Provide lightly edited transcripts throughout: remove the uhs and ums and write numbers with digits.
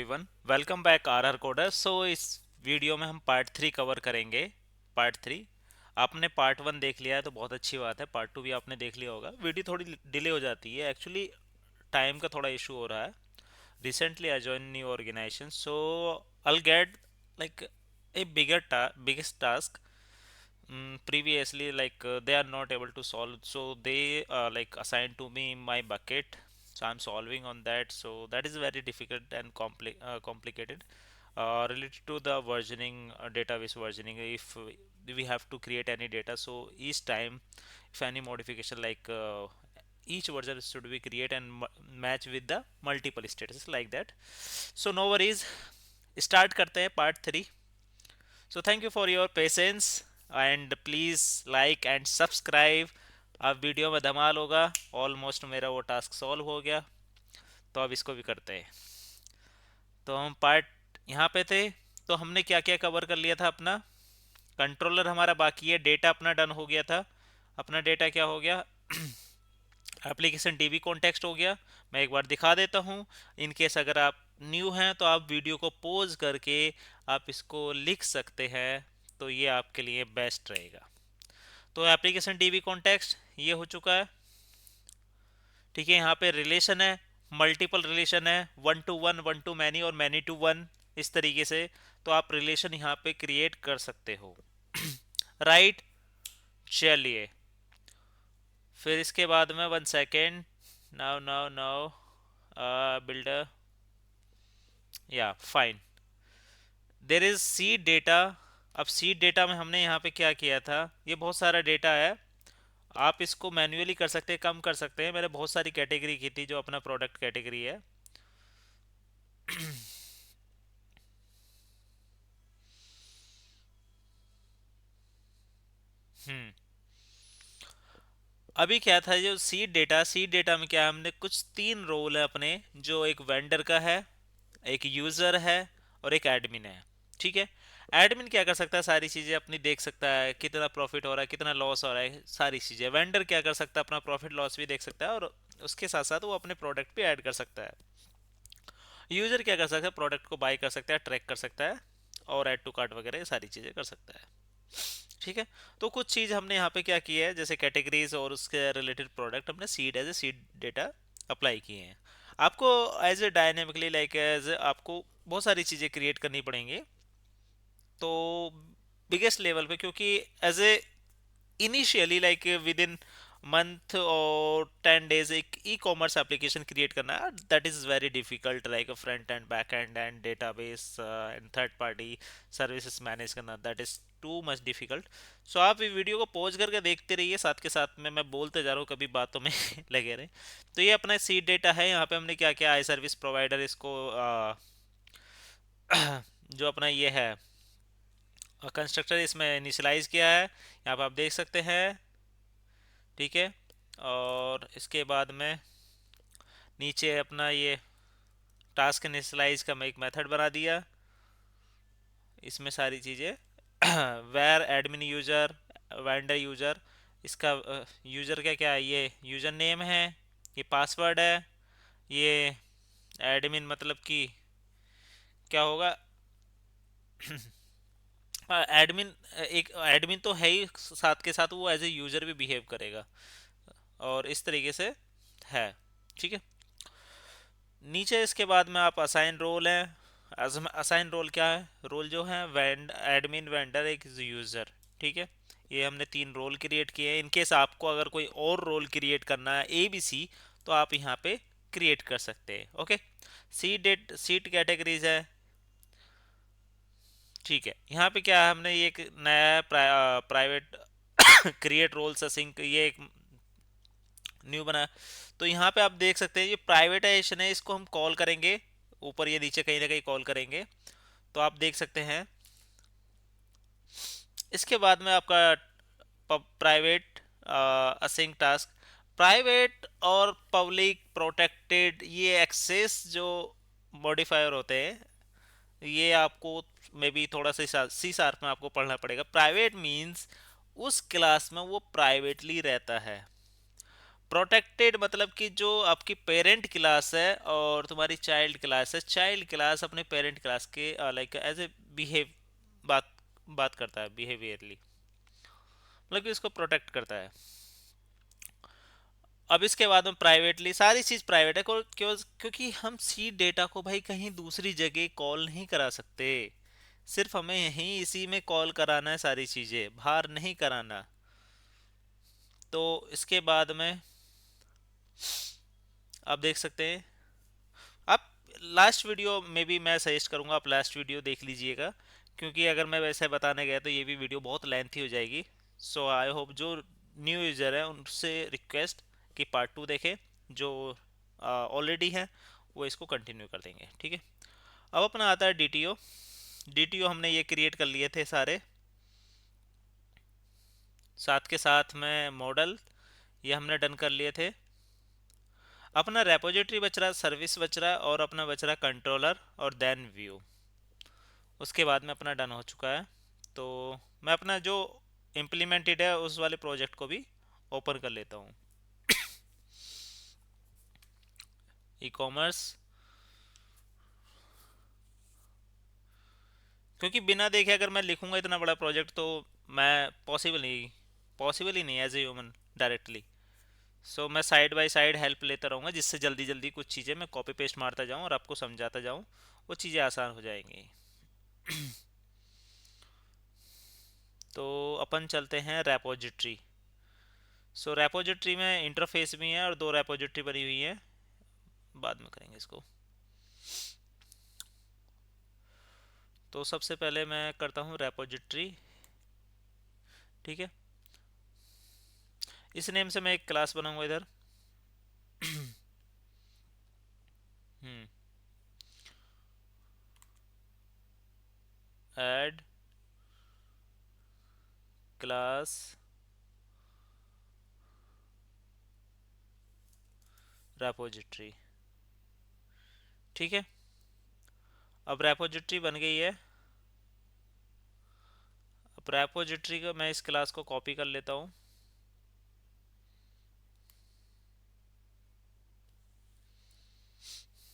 Everyone, welcome back R R coder. So इस video में हम पार्ट 3 कवर करेंगे। पार्ट 3 आपने पार्ट 1 देख लिया है तो बहुत अच्छी बात है। पार्ट 2 भी आपने देख लिया होगा। वीडियो थोड़ी डिले हो जाती है, एक्चुअली टाइम का थोड़ा इशू हो रहा है। Recently I join new organization, so I'll get like a biggest task. Previously, they are not able to solve, so they like assigned to me my bucket, so I'm solving on that. So that is very difficult and complicated, related to the versioning, database versioning. If we have to create any data, so each time if any modification, each version should be create and match with the multiple statuses like that. So no worries, start करते हैं part 3। So thank you for your patience and please like and subscribe. अब video में धमाल होगा। Almost मेरा वो task solve हो गया, तो अब इसको भी करते हैं। तो हम पार्ट यहाँ पे थे, तो हमने क्या क्या कवर कर लिया था अपना। कंट्रोलर हमारा बाकी है, डेटा अपना डन हो गया था। अपना डेटा क्या हो गया, एप्लीकेशन डीबी कॉन्टेक्स्ट हो गया। मैं एक बार दिखा देता हूँ, इन केस अगर आप न्यू हैं तो आप वीडियो को पॉज करके आप इसको लिख सकते हैं, तो ये आपके लिए बेस्ट रहेगा। तो एप्लीकेशन डीबी कॉन्टेक्स्ट ये हो चुका है। ठीक है, यहाँ पे रिलेशन है, मल्टीपल रिलेशन है, one two one, one two many और मैनी टू वन, इस तरीके से। तो आप रिलेशन यहाँ पे क्रिएट कर सकते हो। राइट, चलिए फिर इसके बाद में one second, now now now builder, या fine, there is seed data. अब सीड डेटा में हमने यहाँ पे क्या किया था, ये बहुत सारा डेटा है। आप इसको मैन्युअली कर सकते हैं, कम कर सकते हैं। मैंने बहुत सारी कैटेगरी की थी, जो अपना प्रोडक्ट कैटेगरी है। हम्म अभी क्या था, जो सीड डेटा में क्या है, हमने कुछ तीन रोल है अपने, जो एक वेंडर का है, एक यूज़र है और एक एडमिन है। ठीक है, एडमिन क्या कर सकता है, सारी चीज़ें अपनी देख सकता है, कितना प्रॉफिट हो रहा है, कितना लॉस हो रहा है, सारी चीज़ें। वेंडर क्या कर सकता है, अपना प्रॉफिट लॉस भी देख सकता है, और उसके साथ साथ वो अपने प्रोडक्ट भी ऐड कर सकता है। यूज़र क्या कर सकता है, प्रोडक्ट को बाय कर सकता है, ट्रैक कर सकता है, और ऐड टू कार्ट वगैरह ये सारी चीज़ें कर सकता है। ठीक है, तो कुछ चीज़ हमने यहाँ पे क्या की है, जैसे कैटेगरीज और उसके रिलेटेड प्रोडक्ट हमने seed as a seed data apply किए हैं। आपको एज ए डायनेमिकली, एज आपको बहुत सारी चीज़ें क्रिएट करनी पड़ेंगी। तो बिगेस्ट लेवल पे, क्योंकि as a initially within month और 10 days एक ई कॉमर्स एप्लीकेशन क्रिएट करना है, that is very difficult, like a front end back end end database and third party services manage करना, that is too much difficult. So आप ये video को pause करके देखते रहिए, साथ के साथ में मैं बोलते जा रहा हूँ, कभी बातों में लगे रहे। तो ये अपना सीड डेटा है। यहाँ पे हमने क्या क्या आई सर्विस प्रोवाइडर, इसको जो अपना ये है कंस्ट्रक्टर, इसमें इनिशियलाइज किया है, यहाँ पे आप देख सकते हैं। ठीक है, और इसके बाद में नीचे अपना ये टास्क इनिशियलाइज का मैं एक मेथड बना दिया, इसमें सारी चीज़ें var admin user, vendor user, इसका यूज़र क्या क्या है, ये यूज़र नेम है, ये पासवर्ड है, ये एडमिन मतलब कि क्या होगा, एडमिन, एक एडमिन तो है ही, साथ के साथ वो एज ए यूज़र भी बिहेव करेगा, और इस तरीके से है। ठीक है, नीचे इसके बाद में आप असाइन रोल है। असाइन रोल क्या है, रोल जो है एडमिन, वेंडर, एक यूज़र। ठीक है, ये हमने तीन रोल क्रिएट किए हैं। इनकेस आपको अगर कोई और रोल क्रिएट करना है ए बी सी, तो आप यहाँ पे क्रिएट कर सकते हैं। ओके, सीट कैटेगरीज है। ठीक है, यहाँ पे क्या है, हमने ये एक नया प्राइवेट क्रिएट रोल्स असिंक, ये एक न्यू बना। तो यहाँ पे आप देख सकते हैं, ये प्राइवेटाइजेशन है, इसको हम कॉल करेंगे ऊपर, ये नीचे कहीं ना कहीं कॉल करेंगे। तो आप देख सकते हैं, इसके बाद में आपका प्राइवेट असिंक टास्क, प्राइवेट और पब्लिक प्रोटेक्टेड, ये एक्सेस जो मॉडिफायर होते हैं, ये आपको मे बी थोड़ा सा सी शार्प में आपको पढ़ना पड़ेगा। प्राइवेट मीन्स उस क्लास में वो प्राइवेटली रहता है, प्रोटेक्टेड मतलब कि जो आपकी पेरेंट क्लास है और तुम्हारी चाइल्ड क्लास है, चाइल्ड क्लास अपने पेरेंट क्लास के लाइक एज ए बिहेव बात बात करता है बिहेवियरली, मतलब कि उसको प्रोटेक्ट करता है। अब इसके बाद में प्राइवेटली सारी चीज़ प्राइवेट है, क्यों? क्योंकि हम सी डेटा को भाई कहीं दूसरी जगह कॉल नहीं करा सकते, सिर्फ हमें यहीं इसी में कॉल कराना है, सारी चीज़ें बाहर नहीं कराना। तो इसके बाद में आप देख सकते हैं, आप लास्ट वीडियो में भी मैं सजेस्ट करूंगा आप लास्ट वीडियो देख लीजिएगा, क्योंकि अगर मैं वैसे बताने गया तो ये भी वीडियो बहुत लेंथी हो जाएगी। सो आई होप जो न्यू यूज़र है उनसे रिक्वेस्ट कि पार्ट 2 देखें, जो ऑलरेडी है वो इसको कंटिन्यू कर देंगे, ठीक है। अब अपना आता है डीटीओ। डीटीओ हमने ये क्रिएट कर लिए थे सारे, साथ के साथ में मॉडल ये हमने डन कर लिए थे। अपना रेपोजिटरी बच रहा, सर्विस बच रहा और अपना बच रहा कंट्रोलर और देन व्यू। उसके बाद में अपना डन हो चुका है। तो मैं अपना जो इम्प्लीमेंटेड है उस वाले प्रोजेक्ट को भी ओपन कर लेता हूँ। ई कॉमर्स, क्योंकि बिना देखे अगर मैं लिखूंगा इतना बड़ा प्रोजेक्ट तो मैं पॉसिबल ही नहीं एज ए ह्यूमन डायरेक्टली। सो मैं साइड बाय साइड हेल्प लेता रहूँगा, जिससे जल्दी जल्दी कुछ चीज़ें मैं कॉपी पेस्ट मारता जाऊँ और आपको समझाता जाऊँ, वो चीज़ें आसान हो जाएंगी। तो अपन चलते हैं रेपोजिटरी। सो रेपोजिटरी में इंटरफेस भी है और दो रेपोजिटरी बनी हुई है, बाद में करेंगे इसको। तो सबसे पहले मैं करता हूँ रेपोजिटरी, ठीक है। इस नेम से मैं एक क्लास बनाऊंगा इधर। हम्म ऐड क्लास रेपोजिटरी, ठीक है। अब रेपोजिटरी बन गई है। अब रेपोजिटरी का मैं इस क्लास को कॉपी कर लेता हूँ।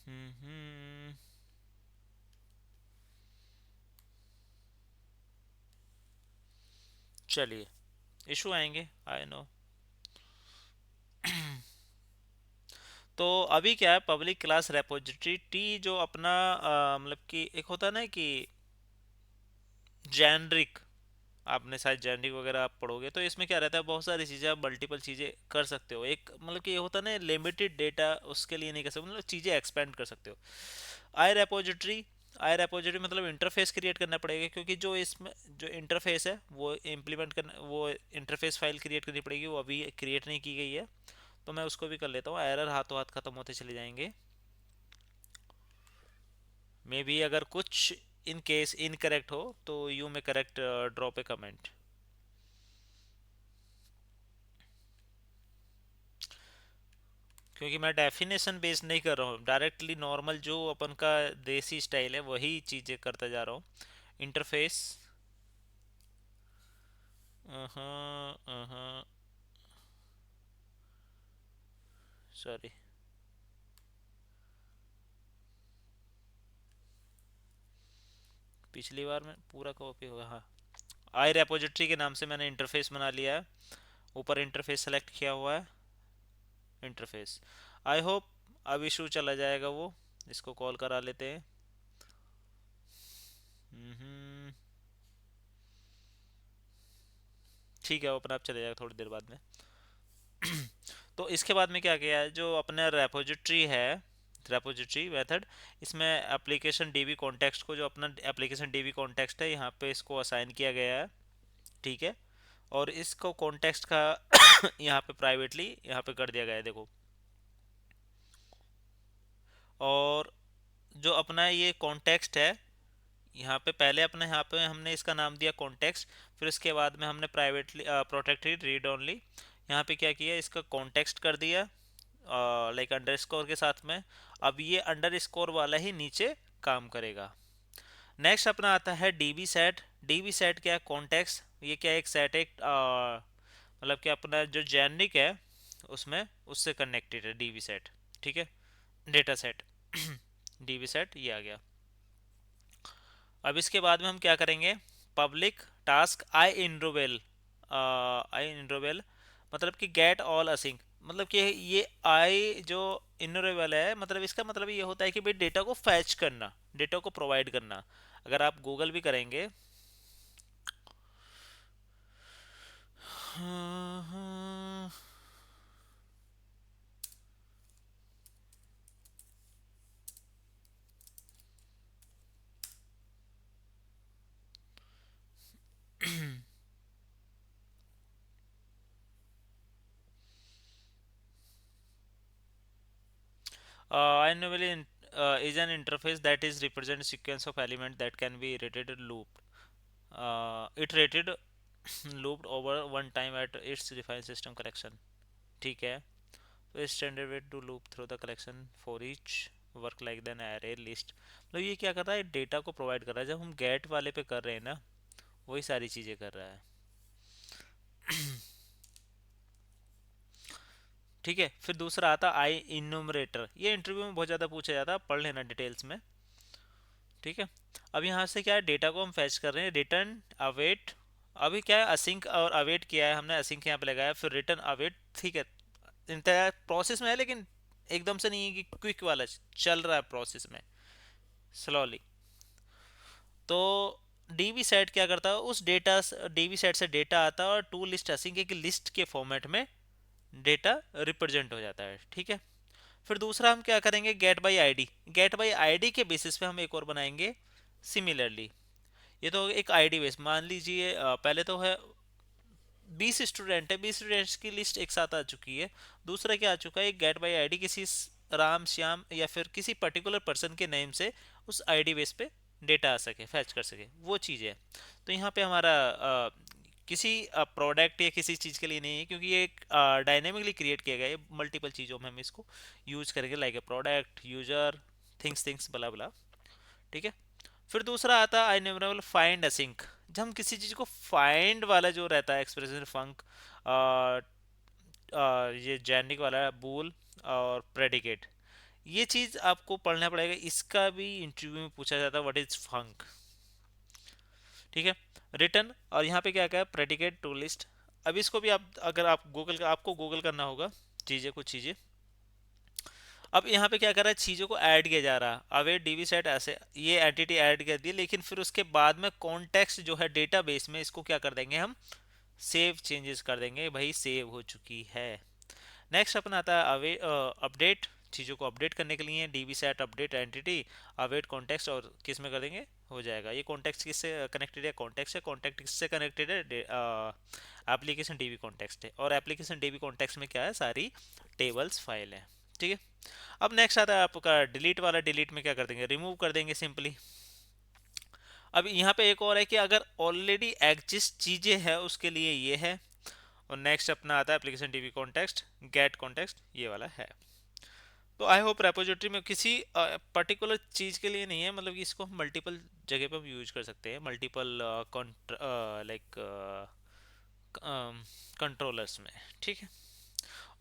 हम्म, चलिए, इशू आएंगे आई नो। तो अभी क्या है, पब्लिक क्लास रेपोजिटरी टी जो अपना मतलब कि एक होता है ना कि जेनरिक, आपने शायद जेनरिक वगैरह आप पढ़ोगे तो इसमें क्या रहता है, बहुत सारी चीज़ें आप मल्टीपल चीज़ें कर सकते हो। एक मतलब कि ये होता है ना लिमिटेड डेटा, उसके लिए नहीं कर सकते, मतलब चीज़ें एक्सपेंड कर सकते हो। आई रेपोजिटरी, आई रेपोजिटरी मतलब इंटरफेस क्रिएट करना पड़ेगा, क्योंकि जो इसमें जो इंटरफेस है वो इम्प्लीमेंट करना, वो इंटरफेस फाइल क्रिएट करनी पड़ेगी, वो अभी क्रिएट नहीं की गई है। तो मैं उसको भी कर लेता हूँ, एरर हाथों हाथ ख़त्म होते चले जाएंगे। मे बी अगर कुछ इन केस इनकरेक्ट हो तो यू में करेक्ट ड्रॉप ए कमेंट। क्योंकि मैं डेफिनेशन बेस्ड नहीं कर रहा हूँ, डायरेक्टली नॉर्मल जो अपन का देसी स्टाइल है वही चीज़ें करता जा रहा हूँ। इंटरफेस, सॉरी, पिछली बार में पूरा कॉपी होगा, हाँ। आई रेपोजिटरी के नाम से मैंने इंटरफेस बना लिया है, ऊपर इंटरफेस सेलेक्ट किया हुआ है, इंटरफेस। आई होप अब इशू चला जाएगा वो, इसको कॉल करा लेते हैं। हम्म, ठीक है, वो अपने आप चले जाएगा थोड़ी देर बाद में। तो इसके बाद में क्या किया है, जो अपना रेपोजिटरी है, रेपोजिटरी मेथड, इसमें एप्लीकेशन डीबी कॉन्टेक्स्ट को, जो अपना एप्लीकेशन डीबी कॉन्टेक्स्ट है यहाँ पे इसको असाइन किया गया है, ठीक है। और इसको कॉन्टेक्स्ट का यहाँ पे प्राइवेटली यहाँ पे कर दिया गया है, देखो। और जो अपना ये कॉन्टेक्स्ट है, यहाँ पे पहले अपने यहाँ पे हमने इसका नाम दिया कॉन्टेक्स्ट, फिर उसके बाद में हमने प्राइवेटली प्रोटेक्टेड रीड ओनली, यहाँ पे क्या किया, इसका कॉन्टेक्स्ट कर दिया लाइक अंडरस्कोर के साथ में। अब ये अंडरस्कोर वाला ही नीचे काम करेगा। नेक्स्ट अपना आता है डीबी सेट। डीबी सेट क्या है, कॉन्टेक्स्ट, ये क्या है, एक सेट, एक मतलब कि अपना जो जेनरिक है उसमें उससे कनेक्टेड है डीबी सेट। ठीक है, डेटा सेट डीबी सेट ये आ गया। अब इसके बाद में हम क्या करेंगे, पब्लिक टास्क आई इनरोवेल, आई इनरोवेल मतलब कि गेट ऑल असिंक, मतलब कि ये आई जो इनरोवेल है, मतलब इसका मतलब ये होता है कि भाई डेटा को फैच करना, डेटा को प्रोवाइड करना। अगर आप गूगल भी करेंगे annually is an interface that is represent sequence of element that can be iterated looped, iterated looped over one time at its defined system collection। ठीक है, तो standard way to loop through the collection for each work like then array list. मतलब ये क्या कर रहा है, data को प्रोवाइड कर रहा है। जब हम गेट वाले पे कर रहे हैं ना, वही सारी चीज़ें कर रहा है। ठीक है, फिर दूसरा आता आई इन्यूमरेटर। ये इंटरव्यू में बहुत ज़्यादा पूछा जाता है, पढ़ लेना डिटेल्स में। ठीक है, अब यहाँ से क्या है, डेटा को हम फैच कर रहे हैं, रिटर्न अवेट। अभी क्या है, असिंक और अवेट किया है हमने, असिंक यहाँ पे लगाया, फिर रिटर्न अवेट। ठीक है, इंतजार प्रोसेस में है, लेकिन एकदम से नहीं है कि क्विक वाला चल रहा है प्रोसेस में, स्लोली। तो डीबी सेट क्या करता है, उस डेटा, डीबी सेट से डेटा आता है और टू लिस्ट असिंक एक लिस्ट के फॉर्मेट में डेटा रिप्रेजेंट हो जाता है। ठीक है, फिर दूसरा हम क्या करेंगे, get by ID. Get by ID के बेसिस पे हम एक और बनाएंगे सिमिलरली। ये तो एक आईडी बेस, मान लीजिए पहले तो है 20 स्टूडेंट है, 20 स्टूडेंट्स की लिस्ट एक साथ आ चुकी है। दूसरा क्या आ चुका है, गेट बाई आईडी किसी राम श्याम या फिर किसी पर्टिकुलर पर्सन के नेम से उस आईडी बेस पे डेटा आ सके, फैच कर सके, वो चीज़ है। तो यहाँ पे हमारा किसी प्रोडक्ट या किसी चीज़ के लिए नहीं है, क्योंकि ये डायनेमिकली क्रिएट किया गया है। मल्टीपल चीज़ों में हम इसको यूज करेंगे, like a product, user, things things बला बला। ठीक है, फिर दूसरा आता है इन्यूमरेबल फाइंड असिंक। जब हम किसी चीज़ को फाइंड वाला जो रहता है एक्सप्रेशन फंक, ये जेनिक वाला बूल और प्रेडिकेट, ये चीज़ आपको पढ़ना पड़ेगा। इसका भी इंटरव्यू में पूछा जाता है, व्हाट इज फंक। ठीक है, रिटर्न, और यहाँ पे क्या क्या है, प्रेडिकेट टू लिस्ट। अब इसको भी आप, अगर आप गूगल, आपको गूगल करना होगा चीज़ें, कुछ चीज़ें। अब यहाँ पे क्या कर रहा है, चीज़ों को ऐड किया जा रहा है। अवे डीबी सेट ऐसे ये एंटिटी ऐड कर दी, लेकिन फिर उसके बाद में कॉन्टेक्स्ट जो है डेटाबेस में, इसको क्या कर देंगे हम, सेव चेंजेस कर देंगे, भाई सेव हो चुकी है। नेक्स्ट अपन आता है अवे अपडेट। चीज़ों को अपडेट करने के लिए dB set update entity await context, और किस में कर देंगे, हो जाएगा। ये कॉन्टेक्स्ट किससे कनेक्टेड है, कॉन्टेक्स्ट है। कॉन्टेक्ट किससे कनेक्टेड है, एप्लीकेशन डीबी कॉन्टेक्स्ट है, और एप्लीकेशन डीबी कॉन्टेक्स्ट में क्या है, सारी टेबल्स फाइल है। ठीक है, अब नेक्स्ट आता है आपका डिलीट वाला। डिलीट में क्या कर देंगे, रिमूव कर देंगे सिंपली। अब यहाँ पे एक और है कि अगर ऑलरेडी एग्जिस्ट चीज़ें हैं उसके लिए ये है। और नेक्स्ट अपना आता है application DB context, get context, ये वाला है। तो आई होप रेपोजिटरी में किसी पर्टिकुलर चीज़ के लिए नहीं है, मतलब कि इसको हम मल्टीपल जगह पे हम यूज कर सकते हैं, मल्टीपल लाइक कंट्रोलर्स में। ठीक है,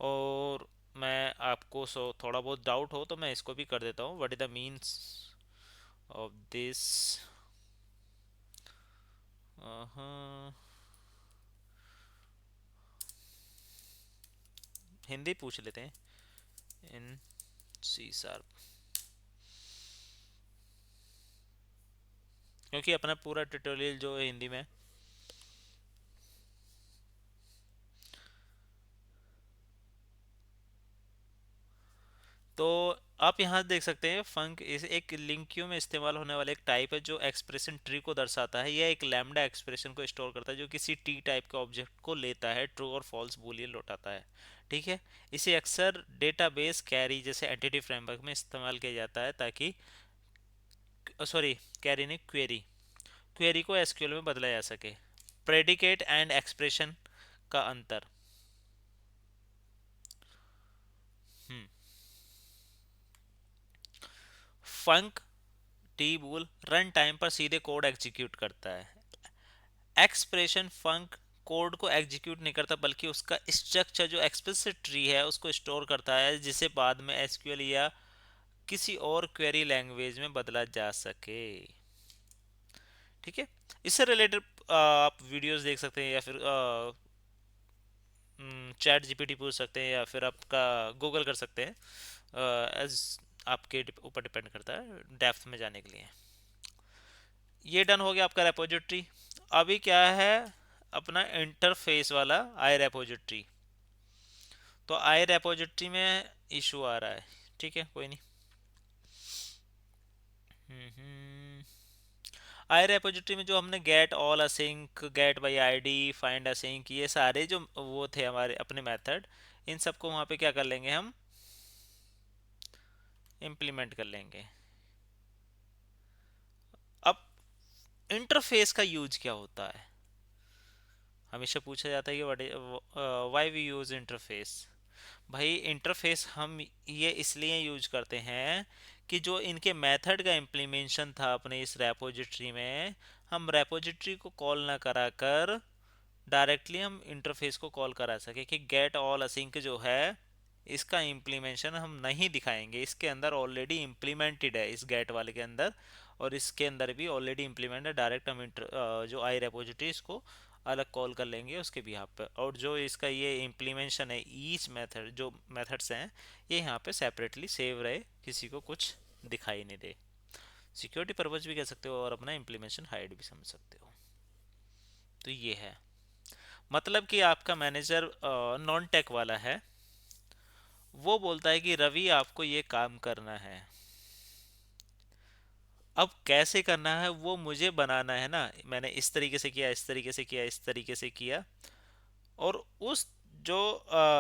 और मैं आपको थोड़ा बहुत डाउट हो तो मैं इसको भी कर देता हूँ, what is the means of this. Hindi पूछ लेते हैं, इन सी शार्प, क्योंकि अपना पूरा ट्यूटोरियल जो है हिंदी में। तो आप यहाँ देख सकते हैं, फंक इस एक लिंक क्यू में इस्तेमाल होने वाला एक टाइप है जो एक्सप्रेशन ट्री को दर्शाता है। यह एक लैम्डा एक्सप्रेशन को स्टोर करता है जो किसी टी टाइप के ऑब्जेक्ट को लेता है, ट्रू और फॉल्स बूलियन लौटाता है। ठीक है, इसे अक्सर डेटाबेस कैरी जैसे एंटिटी फ्रेमवर्क में इस्तेमाल किया जाता है, ताकि, सॉरी, कैरी नहीं, क्वेरी, क्वेरी को एसक्यूएल में बदला जा सके। प्रेडिकेट एंड एक्सप्रेशन का अंतर। हम्म, फंक टी बूल रन टाइम पर सीधे कोड एग्जीक्यूट करता है। एक्सप्रेशन फंक कोड को एग्जीक्यूट नहीं करता, बल्कि उसका स्ट्रक्चर जो एक्सप्लिसिट ट्री है उसको स्टोर करता है, जिसे बाद में एसक्यूएल या किसी और क्वेरी लैंग्वेज में बदला जा सके। ठीक है, इससे रिलेटेड आप वीडियोस देख सकते हैं, या फिर चैट जीपीटी पूछ सकते हैं, या फिर आपका गूगल कर सकते हैं। एज आपके ऊपर डिपेंड करता है डेप्थ में जाने के लिए। ये डन हो गया आपका रेपोजिटरी। अभी क्या है, अपना इंटरफेस वाला आई रेपोजिटरी। तो आई रेपोजिटरी में इशू आ रहा है, ठीक है, कोई नहीं। आई रेपोजिटरी में जो हमने get all async, get by ID, find async, ये सारे जो वो थे हमारे अपने मेथड, इन सबको वहाँ पे क्या कर लेंगे, हम इम्प्लीमेंट कर लेंगे। अब इंटरफेस का यूज क्या होता है, हमेशा पूछा जाता है कि व्हाई वी यूज इंटरफेस। भाई इंटरफेस हम ये इसलिए यूज करते हैं कि जो इनके मेथड का इम्प्लीमेंशन था अपने इस रेपोजिटरी में, हम रेपोजिटरी को कॉल ना करा कर डायरेक्टली हम इंटरफेस को कॉल करा सके। कि गेट ऑल असिंक जो है, इसका इम्प्लीमेंशन हम नहीं दिखाएंगे, इसके अंदर ऑलरेडी इम्प्लीमेंटेड है इस गेट वाले के अंदर, और इसके अंदर भी ऑलरेडी इम्प्लीमेंट है। डायरेक्ट हम जो आई रेपोजिटरी इसको अलग कॉल कर लेंगे उसके भी यहाँ पे, और जो इसका ये इम्प्लीमेंशन है, ईच मेथड जो मेथड्स हैं ये यहाँ पे सेपरेटली सेव रहे, किसी को कुछ दिखाई नहीं दे। सिक्योरिटी पर्पज भी कह सकते हो, और अपना इम्प्लीमेंशन हाइड भी समझ सकते हो। तो ये है मतलब कि आपका मैनेजर नॉन टेक वाला है, वो बोलता है कि रवि आपको ये काम करना है। अब कैसे करना है वो मुझे बनाना है ना, मैंने इस तरीके से किया, इस तरीके से किया, इस तरीके से किया। और उस जो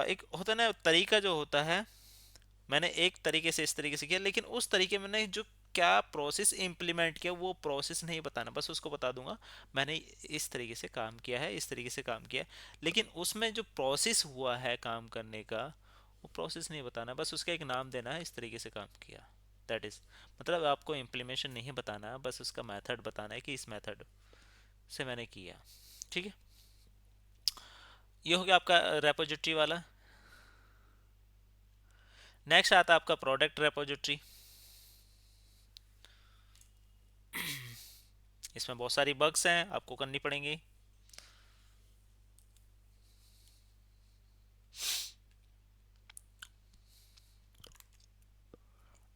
एक होता है ना तरीका जो होता है, मैंने एक तरीके से इस तरीके से किया, लेकिन उस तरीके में मैंने जो क्या प्रोसेस इंप्लीमेंट किया वो प्रोसेस नहीं बताना, बस उसको बता दूंगा मैंने इस तरीके से काम किया है, इस तरीके से काम किया है। लेकिन उसमें जो प्रोसेस हुआ है काम करने का, वो प्रोसेस नहीं बताना, बस उसका एक नाम देना है, इस तरीके से काम किया। दैट इज मतलब आपको इम्प्लीमेंटेशन नहीं बताना, बस उसका मेथड बताना है कि इस मेथड से मैंने किया। ठीक है, ये हो गया आपका रेपोजिटरी वाला। नेक्स्ट आता है आपका प्रोडक्ट रेपोजिटरी। इसमें बहुत सारी बग्स हैं, आपको करनी पड़ेंगी।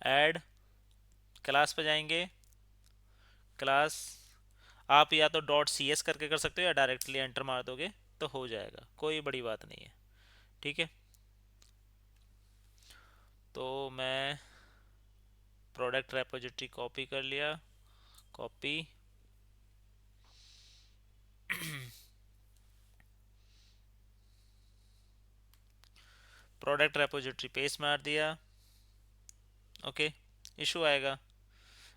ऐड क्लास पे जाएंगे, क्लास आप या तो डॉट सी एस करके कर सकते हो, या डायरेक्टली एंटर मार दोगे तो हो जाएगा, कोई बड़ी बात नहीं है। ठीक है, तो मैं प्रोडक्ट रेपोजिटरी कॉपी कर लिया, कॉपी प्रोडक्ट रेपोजिटरी पेस्ट मार दिया। ओके, इशू आएगा,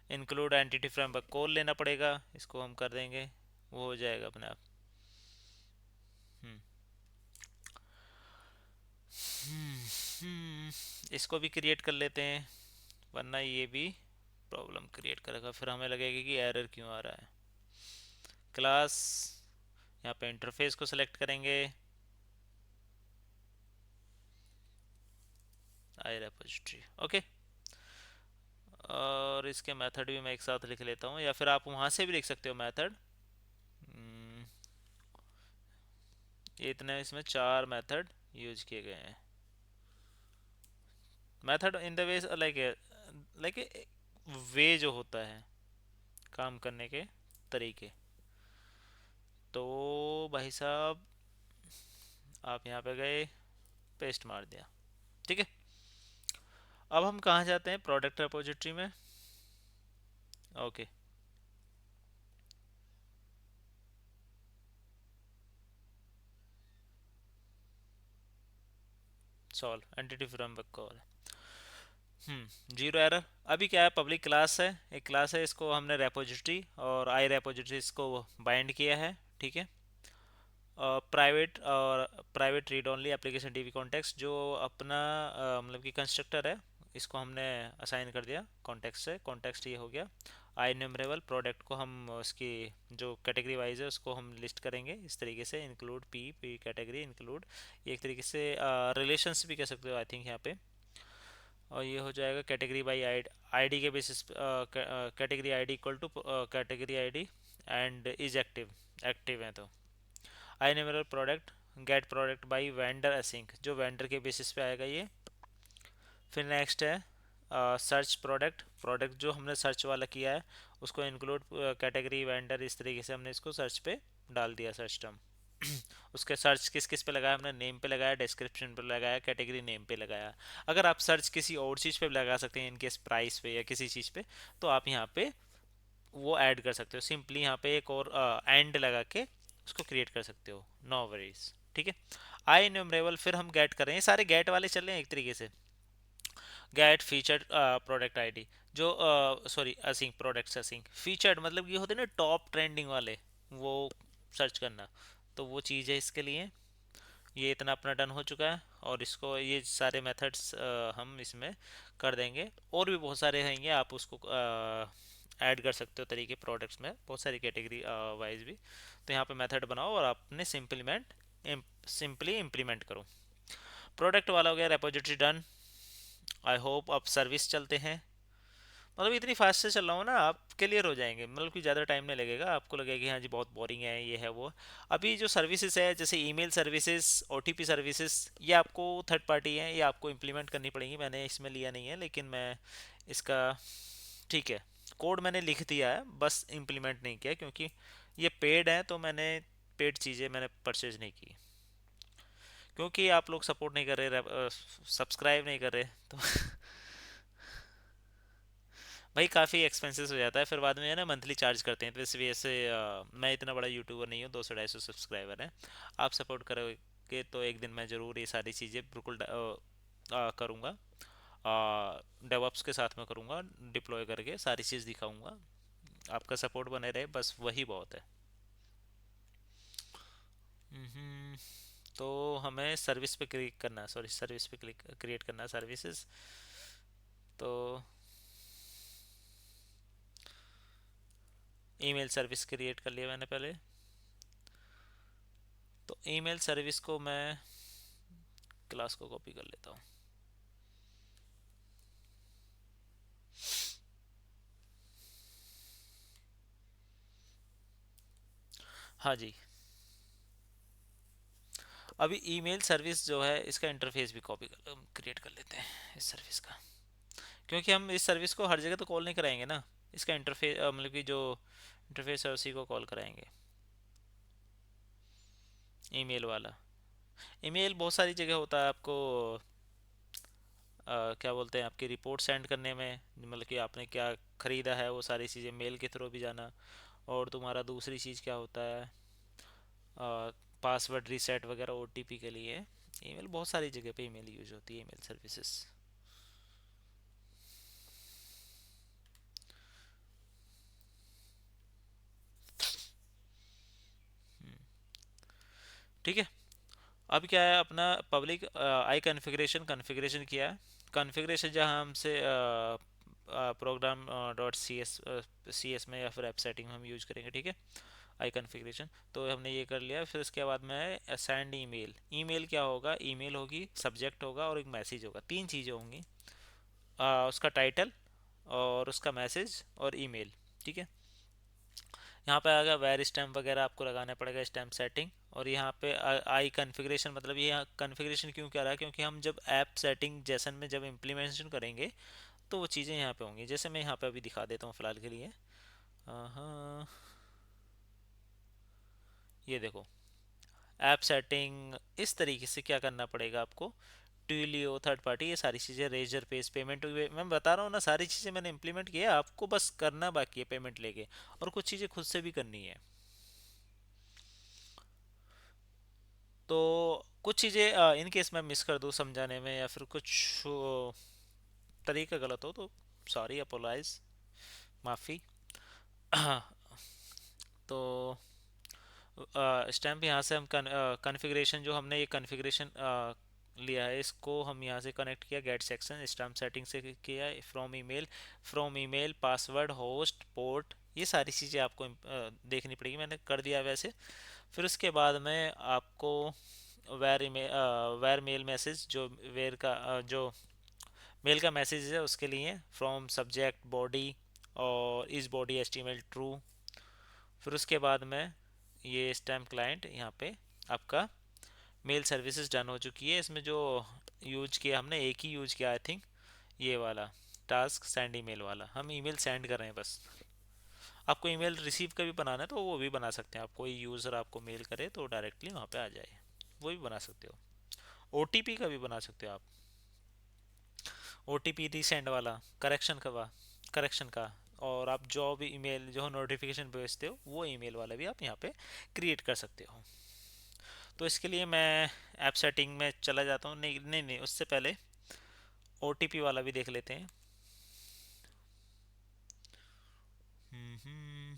इंक्लूड एंटिटी फ्रेमवर्क कॉल लेना पड़ेगा, इसको हम कर देंगे, वो हो जाएगा अपने आप। हम्म इसको भी क्रिएट कर लेते हैं, वरना ये भी प्रॉब्लम क्रिएट करेगा, फिर हमें लगेगा कि एरर क्यों आ रहा है। क्लास, यहाँ पे इंटरफेस को सिलेक्ट करेंगे, आई रेपोजिटरी। ओके, और इसके मेथड भी मैं एक साथ लिख लेता हूँ, या फिर आप वहाँ से भी लिख सकते हो मेथड। ये इतने इसमें 4 मेथड यूज किए गए हैं। Method in the way like way जो होता है काम करने के तरीके। तो भाई साहब आप यहाँ पे गए, पेस्ट मार दिया। ठीक है, अब हम कहाँ जाते हैं, प्रोडक्ट रेपोजिटरी में। Okay, solve entity framework call. Zero error. अभी क्या है, पब्लिक क्लास है, एक क्लास है, इसको हमने रेपोजिटरी और आई रेपोजिटरी इसको बाइंड किया है। ठीक है, प्राइवेट और private read only application DB context जो अपना मतलब कि कंस्ट्रक्टर है, इसको हमने असाइन कर दिया कॉन्टेक्स्ट से, कॉन्टेक्स्ट ये हो गया। आई न्यूमरेबल प्रोडक्ट को हम उसकी जो कैटेगरी वाइज है उसको हम लिस्ट करेंगे इस तरीके से, include P P category include, ये एक तरीके से रिलेशंस भी कह सकते हो आई थिंक यहाँ पे। और ये हो जाएगा कैटेगरी बाई आईडी के basis, category ID equal to category ID and is active, active है तो IEnumerable product get product by vendor async, जो वेंडर के बेसिस पे आएगा ये। फिर नेक्स्ट है सर्च प्रोडक्ट, प्रोडक्ट जो हमने सर्च वाला किया है उसको इंक्लूड कैटेगरी वेंडर, इस तरीके से हमने इसको सर्च पे डाल दिया सर्च टर्म। उसके सर्च किस किस पे लगाया हमने, नेम पे लगाया, डिस्क्रिप्शन पे लगाया, कैटेगरी नेम पे लगाया। अगर आप सर्च किसी और चीज़ पे भी लगा सकते हैं, इनकेस प्राइस पे या किसी चीज़ पे, तो आप यहाँ पे वो ऐड कर सकते हो, सिंपली यहाँ पे एक और एंड लगा के उसको क्रिएट कर सकते हो, नो वरीज। ठीक है, आई इन्यूमरेबल फिर हम गेट कर रहे हैं, सारे गेट वाले चल रहे हैं एक तरीके से। गेट फीचर्ड प्रोडक्ट आईडी, जो sorry async products async featured मतलब ये होते हैं ना टॉप ट्रेंडिंग वाले, वो सर्च करना, तो वो चीज़ है इसके लिए। ये इतना अपना डन हो चुका है, और इसको ये सारे मेथड्स हम इसमें कर देंगे। और भी बहुत सारे रहेंगे, आप उसको ऐड कर सकते हो तरीके, प्रोडक्ट्स में बहुत सारी कैटेगरी वाइज भी। तो यहाँ पे मेथड बनाओ और आपने सिंपली इम्प्लीमेंट करो। प्रोडक्ट वाला हो गया, रेपोजिटरी डन। आई होप अब सर्विस चलते हैं। मतलब इतनी फास्ट से चल रहा हूँ ना, आप क्लियर हो जाएंगे, मतलब कि ज़्यादा टाइम नहीं लगेगा, आपको लगेगा कि हाँ जी बहुत बोरिंग है ये है वो। अभी जो सर्विसेज है जैसे ईमेल सर्विसेज, ओटीपी सर्विसेज, ये आपको थर्ड पार्टी है, ये आपको इम्प्लीमेंट करनी पड़ेगी, मैंने इसमें लिया नहीं है, लेकिन मैं इसका ठीक है कोड मैंने लिख दिया है, बस इम्प्लीमेंट नहीं किया क्योंकि ये पेड है, तो मैंने पेड चीज़ें मैंने परचेज नहीं की, क्योंकि आप लोग सपोर्ट नहीं कर रहे, सब्सक्राइब नहीं कर रहे, तो भाई काफ़ी एक्सपेंसेस हो जाता है, फिर बाद में है ना मंथली चार्ज करते हैं, तो इस वजह से मैं इतना बड़ा यूट्यूबर नहीं हूँ, 200 250 सब्सक्राइबर हैं। आप सपोर्ट करोगे तो एक दिन मैं ज़रूर ये सारी चीज़ें बिल्कुल करूँगा, डेवऑप्स के साथ में करूँगा, डिप्लॉय करके सारी चीज़ दिखाऊँगा। आपका सपोर्ट बने रहे, बस वही बहुत है। हम्म, तो हमें सर्विस पे क्लिक करना है, सॉरी सर्विस पे क्लिक क्रिएट करना है सर्विसेज। तो ईमेल सर्विस क्रिएट कर लिया मैंने पहले, तो ईमेल सर्विस को मैं क्लास को कॉपी कर लेता हूँ। हाँ जी, अभी ईमेल सर्विस जो है इसका इंटरफेस भी कॉपी क्रिएट कर लेते हैं इस सर्विस का, क्योंकि हम इस सर्विस को हर जगह तो कॉल नहीं कराएंगे ना, इसका इंटरफेस मतलब कि जो इंटरफेस है उसी को कॉल कराएंगे, ईमेल वाला। ईमेल बहुत सारी जगह होता है आपको, क्या बोलते हैं, आपकी रिपोर्ट सेंड करने में, मतलब कि आपने क्या ख़रीदा है वो सारी चीज़ें मेल के थ्रू भी जाना। और तुम्हारा दूसरी चीज़ क्या होता है, पासवर्ड रीसेट वगैरह ओटीपी के लिए। ईमेल बहुत सारी जगह पे ईमेल यूज होती है, ईमेल सर्विसेज। ठीक है, अब क्या है अपना पब्लिक आई कॉन्फ़िगरेशन, कॉन्फ़िगरेशन किया है। कॉन्फ़िगरेशन जहाँ हमसे प्रोग्राम डॉट सी एस में या फिर ऐप सेटिंग में हम यूज करेंगे, ठीक है। आई कॉन्फ़िगरेशन तो हमने ये कर लिया, फिर उसके बाद में असाइंड ईमेल। ईमेल क्या होगा, ईमेल होगी, सब्जेक्ट होगा और एक मैसेज होगा, तीन चीज़ें होंगी। उसका टाइटल और उसका मैसेज और ईमेल, ठीक है। यहाँ पे आएगा वेर स्टैम्प वगैरह आपको लगाना पड़ेगा, स्टैम्प सेटिंग। और यहाँ पे आई कॉन्फ़िगरेशन, मतलब ये यहाँ कॉन्फ़िगरेशन क्यों कर रहा है, क्योंकि हम जब ऐप सेटिंग जैसन में जब इम्प्लीमेंटेशन करेंगे तो वो चीज़ें यहाँ पे होंगी, जैसे मैं यहाँ पे अभी दिखा देता हूँ फ़िलहाल के लिए। हाँ, ये देखो ऐप सेटिंग, इस तरीके से क्या करना पड़ेगा आपको, ट्यूलियो थर्ड पार्टी, ये सारी चीज़ें, रेजर पेज पेमेंट, मैं बता रहा हूँ ना सारी चीज़ें मैंने इंप्लीमेंट किया है, आपको बस करना बाकी है पेमेंट लेके, और कुछ चीज़ें खुद से भी करनी है। तो कुछ चीज़ें इन केस मैं मिस कर दूँ समझाने में, या फिर कुछ तरीका गलत हो तो सॉरी, अपोलाइज, माफ़ी। तो स्टैम्प यहाँ से हम कॉन्फ़िगरेशन जो हमने ये कॉन्फ़िगरेशन लिया है, इसको हम यहाँ से कनेक्ट किया, गेट सेक्शन स्टैम्प सेटिंग से किया, from email password host port, ये सारी चीज़ें आपको देखनी पड़ेगी, मैंने कर दिया वैसे। फिर उसके बाद में आपको वेर मेल मैसेज, जो वेर का जो मेल का मैसेज है उसके लिए फ्रॉम सब्जेक्ट बॉडी, और इस बॉडी एचटीएमएल ट्रू। फिर उसके बाद में ये स्टैम्प क्लाइंट, यहाँ पे आपका मेल सर्विसेज डन हो चुकी है। इसमें जो यूज किया हमने, एक ही यूज किया आई थिंक, ये वाला टास्क सेंड ईमेल वाला, हम ईमेल सेंड कर रहे हैं बस। आपको ईमेल रिसीव का भी बनाना है तो वो भी बना सकते हैं आप, कोई यूज़र आपको मेल करे तो डायरेक्टली वहाँ पे आ जाए, वो भी बना सकते हो। ओटीपी का भी बना सकते हो आप, ओटीपी रीसेंड वाला, करेक्शन का। और आप जो भी ईमेल जो नोटिफिकेशन भेजते हो वो ईमेल वाला भी आप यहाँ पे क्रिएट कर सकते हो। तो इसके लिए मैं ऐप सेटिंग में चला जाता हूँ, नहीं नहीं नहीं, उससे पहले ओटीपी वाला भी देख लेते हैं। हम्म, हम्म,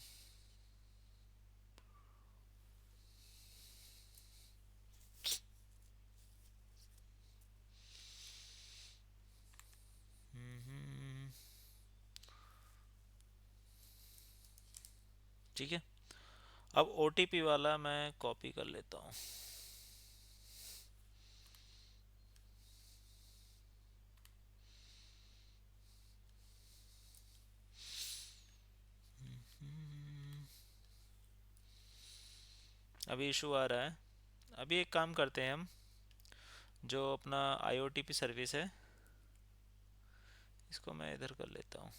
ठीक है। अब ओटीपी वाला मैं कॉपी कर लेता हूँ। अभी इशू आ रहा है। अभी एक काम करते हैं हम, जो अपना आईओटीपी सर्विस है इसको मैं इधर कर लेता हूँ।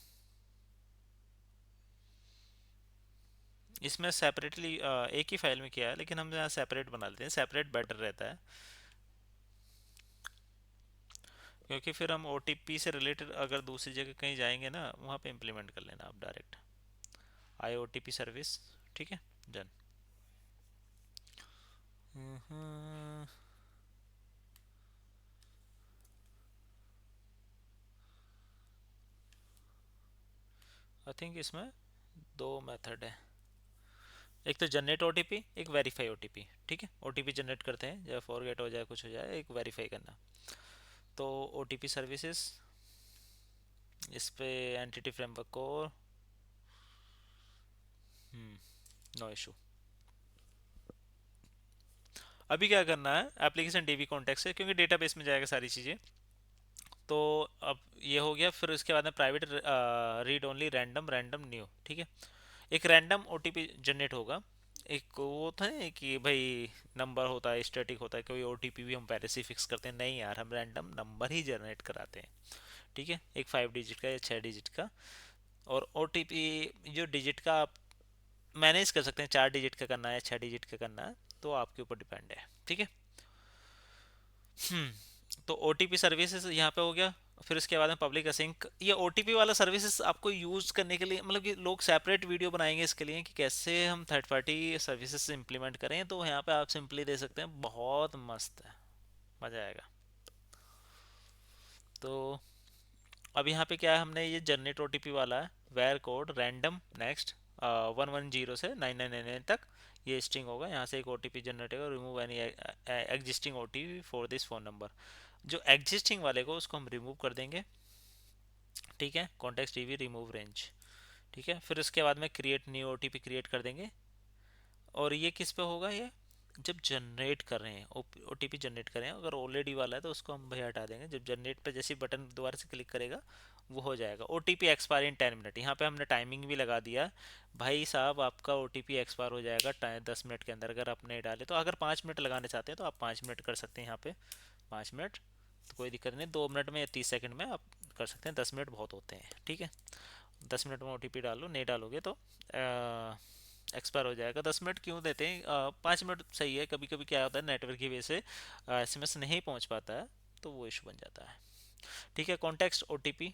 इसमें सेपरेटली एक ही फाइल में किया है, लेकिन हम यहाँ सेपरेट बना लेते हैं, सेपरेट बेटर रहता है, क्योंकि फिर हम ओटीपी से रिलेटेड अगर दूसरी जगह कहीं जाएंगे ना, वहाँ पे इम्प्लीमेंट कर लेना आप डायरेक्ट आईओटीपी सर्विस। ठीक है, डन। आई थिंक इसमें दो मेथड है, एक तो जनरेट ओटीपी, एक वेरीफाई ओटीपी। ठीक है, ओटीपी जनरेट करते हैं जब फॉरगेट हो जाए कुछ हो जाए, एक वेरीफाई करना। तो ओटीपी सर्विसेज, इस पे एंटिटी फ्रेमवर्क को, नो इशू। अभी क्या करना है, एप्लीकेशन डीबी कॉन्टेक्ट से, क्योंकि डेटाबेस में जाएगा सारी चीज़ें। तो अब ये हो गया, फिर उसके बाद में private read only random random new. ठीक है, एक रैंडम ओटीपी जनरेट होगा। एक वो था ना कि भाई नंबर होता है स्टैटिक होता है, कोई ओटीपी भी हम पहले से फिक्स करते हैं, नहीं यार, हम रैंडम नंबर ही जनरेट कराते हैं। ठीक है, एक 5 डिजिट का या 6 डिजिट का। और ओटीपी जो डिजिट का आप मैनेज कर सकते हैं, 4 डिजिट का करना है 6 डिजिट का करना है, तो आपके ऊपर डिपेंड है। ठीक है। तो ओटीपी सर्विसेज यहाँ पे हो गया। फिर उसके बाद में पब्लिक असिंक, ये ओटीपी वाला सर्विसेज आपको यूज करने के लिए, मतलब कि लोग सेपरेट वीडियो बनाएंगे इसके लिए कि कैसे हम थर्ड पार्टी सर्विसेज इंप्लीमेंट करें, तो यहाँ पे आप सिंपली दे सकते हैं, बहुत मस्त है, मज़ा आएगा। तो अब यहाँ पे क्या है, हमने ये जनरेट ओटीपी वाला है, वेयर कोड रैंडम नेक्स्ट 110 से 9999 तक ये स्ट्रिंग होगा, यहाँ से एक ओटीपी जनरेट होगा, remove any existing OTP for this phone number. जो एग्जिस्टिंग वाले को उसको हम रिमूव कर देंगे। ठीक है, कॉन्टेक्स्ट टीवी रिमूव रेंज। ठीक है, फिर उसके बाद में क्रिएट न्यू ओटीपी क्रिएट कर देंगे। और ये किस पे होगा, ये जब जनरेट कर रहे हैं ओटीपी जनरेट कर रहे हैं, अगर ऑलरेडी वाला है तो उसको हम भैया हटा देंगे, जब जनरेट पे जैसे बटन दोबारा से क्लिक करेगा वो हो जाएगा। ओटीपी एक्सपायर इन 10 मिनट, यहाँ पे हमने टाइमिंग भी लगा दिया, भाई साहब आपका ओटीपी एक्सपायर हो जाएगा 10 मिनट के अंदर, अगर आपने डाले तो। अगर 5 मिनट लगाने चाहते हैं तो आप 5 मिनट कर सकते हैं यहाँ पे, 5 मिनट तो कोई दिक्कत नहीं, 2 मिनट में या 30 सेकंड में आप कर सकते हैं, 10 मिनट बहुत होते हैं। ठीक है, 10 मिनट में ओटीपी डालो, नहीं डालोगे तो एक्सपायर हो जाएगा। 10 मिनट क्यों देते हैं, 5 मिनट सही है, कभी कभी क्या होता है नेटवर्क की वजह से एसएमएस नहीं पहुंच पाता है, तो वो इशू बन जाता है। ठीक है, कॉन्टेक्स्ट ओटीपी,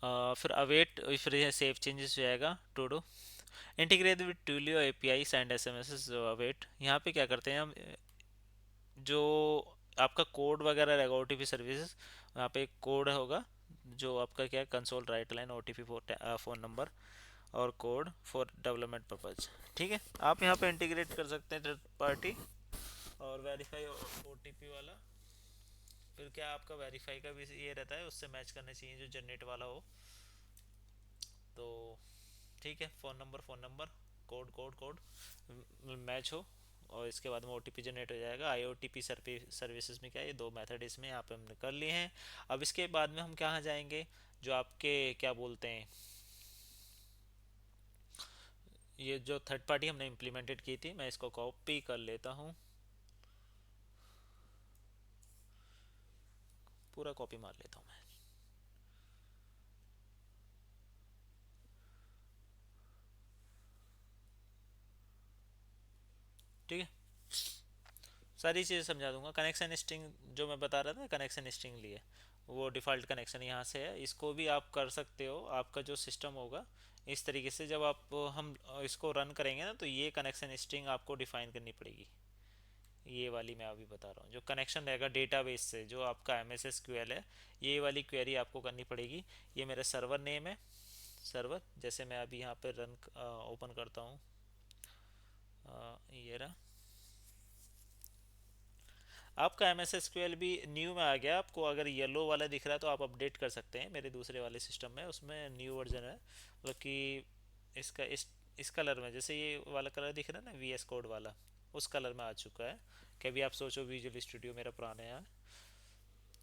फिर अवेट, फिर ये सेव चेंजेस हो जाएगा to do, integrate with Twilio API and SMS await. यहाँ पे क्या करते हैं हम, जो आपका कोड वगैरह रहेगा ओटीपी सर्विसेज, यहाँ पे एक कोड होगा जो आपका क्या है, console right line OTP phone number और कोड फॉर डेवलपमेंट पर्पज। ठीक है, आप यहाँ पे इंटीग्रेट कर सकते हैं थर्ड पार्टी, और वेरीफाई ओटीपी वाला, फिर क्या आपका वेरीफाई का भी ये रहता है, उससे मैच करने चाहिए जो जनरेट वाला हो। तो ठीक है, phone number code code code match हो, और इसके बाद में ओटीपी जनरेट हो जाएगा। आईओटीपी सर्विसेज में क्या है, ये दो मेथड इसमें यहाँ पे हमने कर लिए हैं। अब इसके बाद में हम कहाँ जाएंगे, जो आपके क्या बोलते हैं, ये जो थर्ड पार्टी हमने इम्प्लीमेंटेड की थी, मैं इसको कॉपी कर लेता हूँ, पूरा कॉपी मार लेता हूँ मैं। ठीक है, सारी चीज़ें समझा दूंगा। कनेक्शन स्ट्रिंग जो मैं बता रहा था, कनेक्शन स्ट्रिंग लिए, वो डिफ़ॉल्ट कनेक्शन यहाँ से है, इसको भी आप कर सकते हो। आपका जो सिस्टम होगा इस तरीके से, जब आप हम इसको रन करेंगे ना, तो ये कनेक्शन स्ट्रिंग आपको डिफ़ाइन करनी पड़ेगी। ये वाली मैं अभी बता रहा हूँ, जो कनेक्शन रहेगा डेटाबेस से, जो आपका M S S Q L है, ये वाली क्वेरी आपको करनी पड़ेगी। ये मेरा सर्वर नेम है, सर्वर, जैसे मैं अभी यहाँ पे रन ओपन करता हूँ, ये रहा आपका एम एस एस भी न्यू में आ गया। आपको अगर येलो वाला दिख रहा है तो आप अपडेट कर सकते हैं, मेरे दूसरे वाले सिस्टम में उसमें न्यू वर्जन है, मतलब कि इसका इस कलर में, जैसे ये वाला कलर दिख रहा है ना, वी एस कोड वाला, उस कलर में आ चुका है। कभी आप सोचो विजुअल स्टूडियो मेरा पुराना है,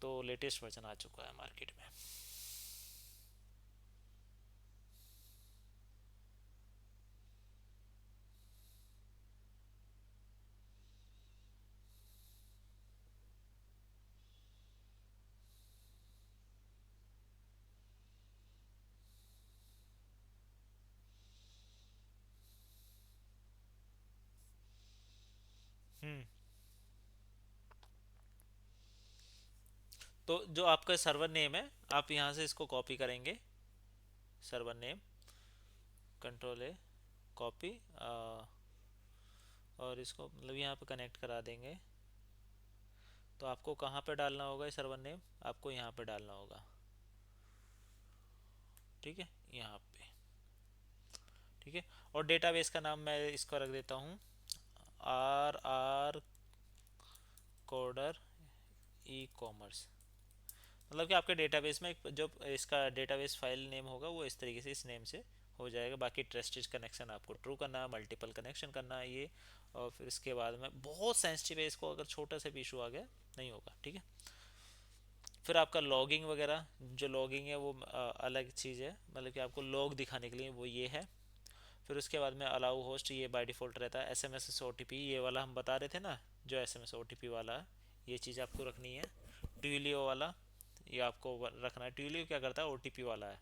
तो लेटेस्ट वर्जन आ चुका है मार्केट में। हम्म। तो जो आपका सर्वर नेम है, आप यहाँ से इसको कॉपी करेंगे, सर्वर नेम, कंट्रोल ए, कॉपी, और इसको मतलब यहाँ पे कनेक्ट करा देंगे। तो आपको कहाँ पे डालना होगा ये सर्वर नेम, आपको यहाँ पे डालना होगा। ठीक है, यहाँ पे। ठीक है, और डेटाबेस का नाम मैं इसको रख देता हूँ, आर कोडर ई कॉमर्स। मतलब कि आपके डेटाबेस में जो इसका डेटाबेस फाइल नेम होगा वो इस तरीके से, इस नेम से हो जाएगा। बाकी ट्रस्टेड कनेक्शन आपको ट्रू करना है, मल्टीपल कनेक्शन करना है ये। और फिर इसके बाद में बहुत सेंसिटिव है, इसको अगर छोटा सा भी इशू आ गया नहीं होगा। ठीक है, फिर आपका लॉगिंग वगैरह, जो लॉगिंग है वो अलग चीज़ है, मतलब कि आपको लॉग दिखाने के लिए वो ये है। फिर उसके बाद में अलाउ होस्ट, ये बाय डिफ़ॉल्ट रहता है। S M S O T P, ये वाला हम बता रहे थे ना, जो S M S O T P वाला है, ये चीज़ आपको रखनी है। ट्यूलियो वाला, ये आपको रखना है। ट्यूलियो क्या करता है, ओ टी पी वाला है,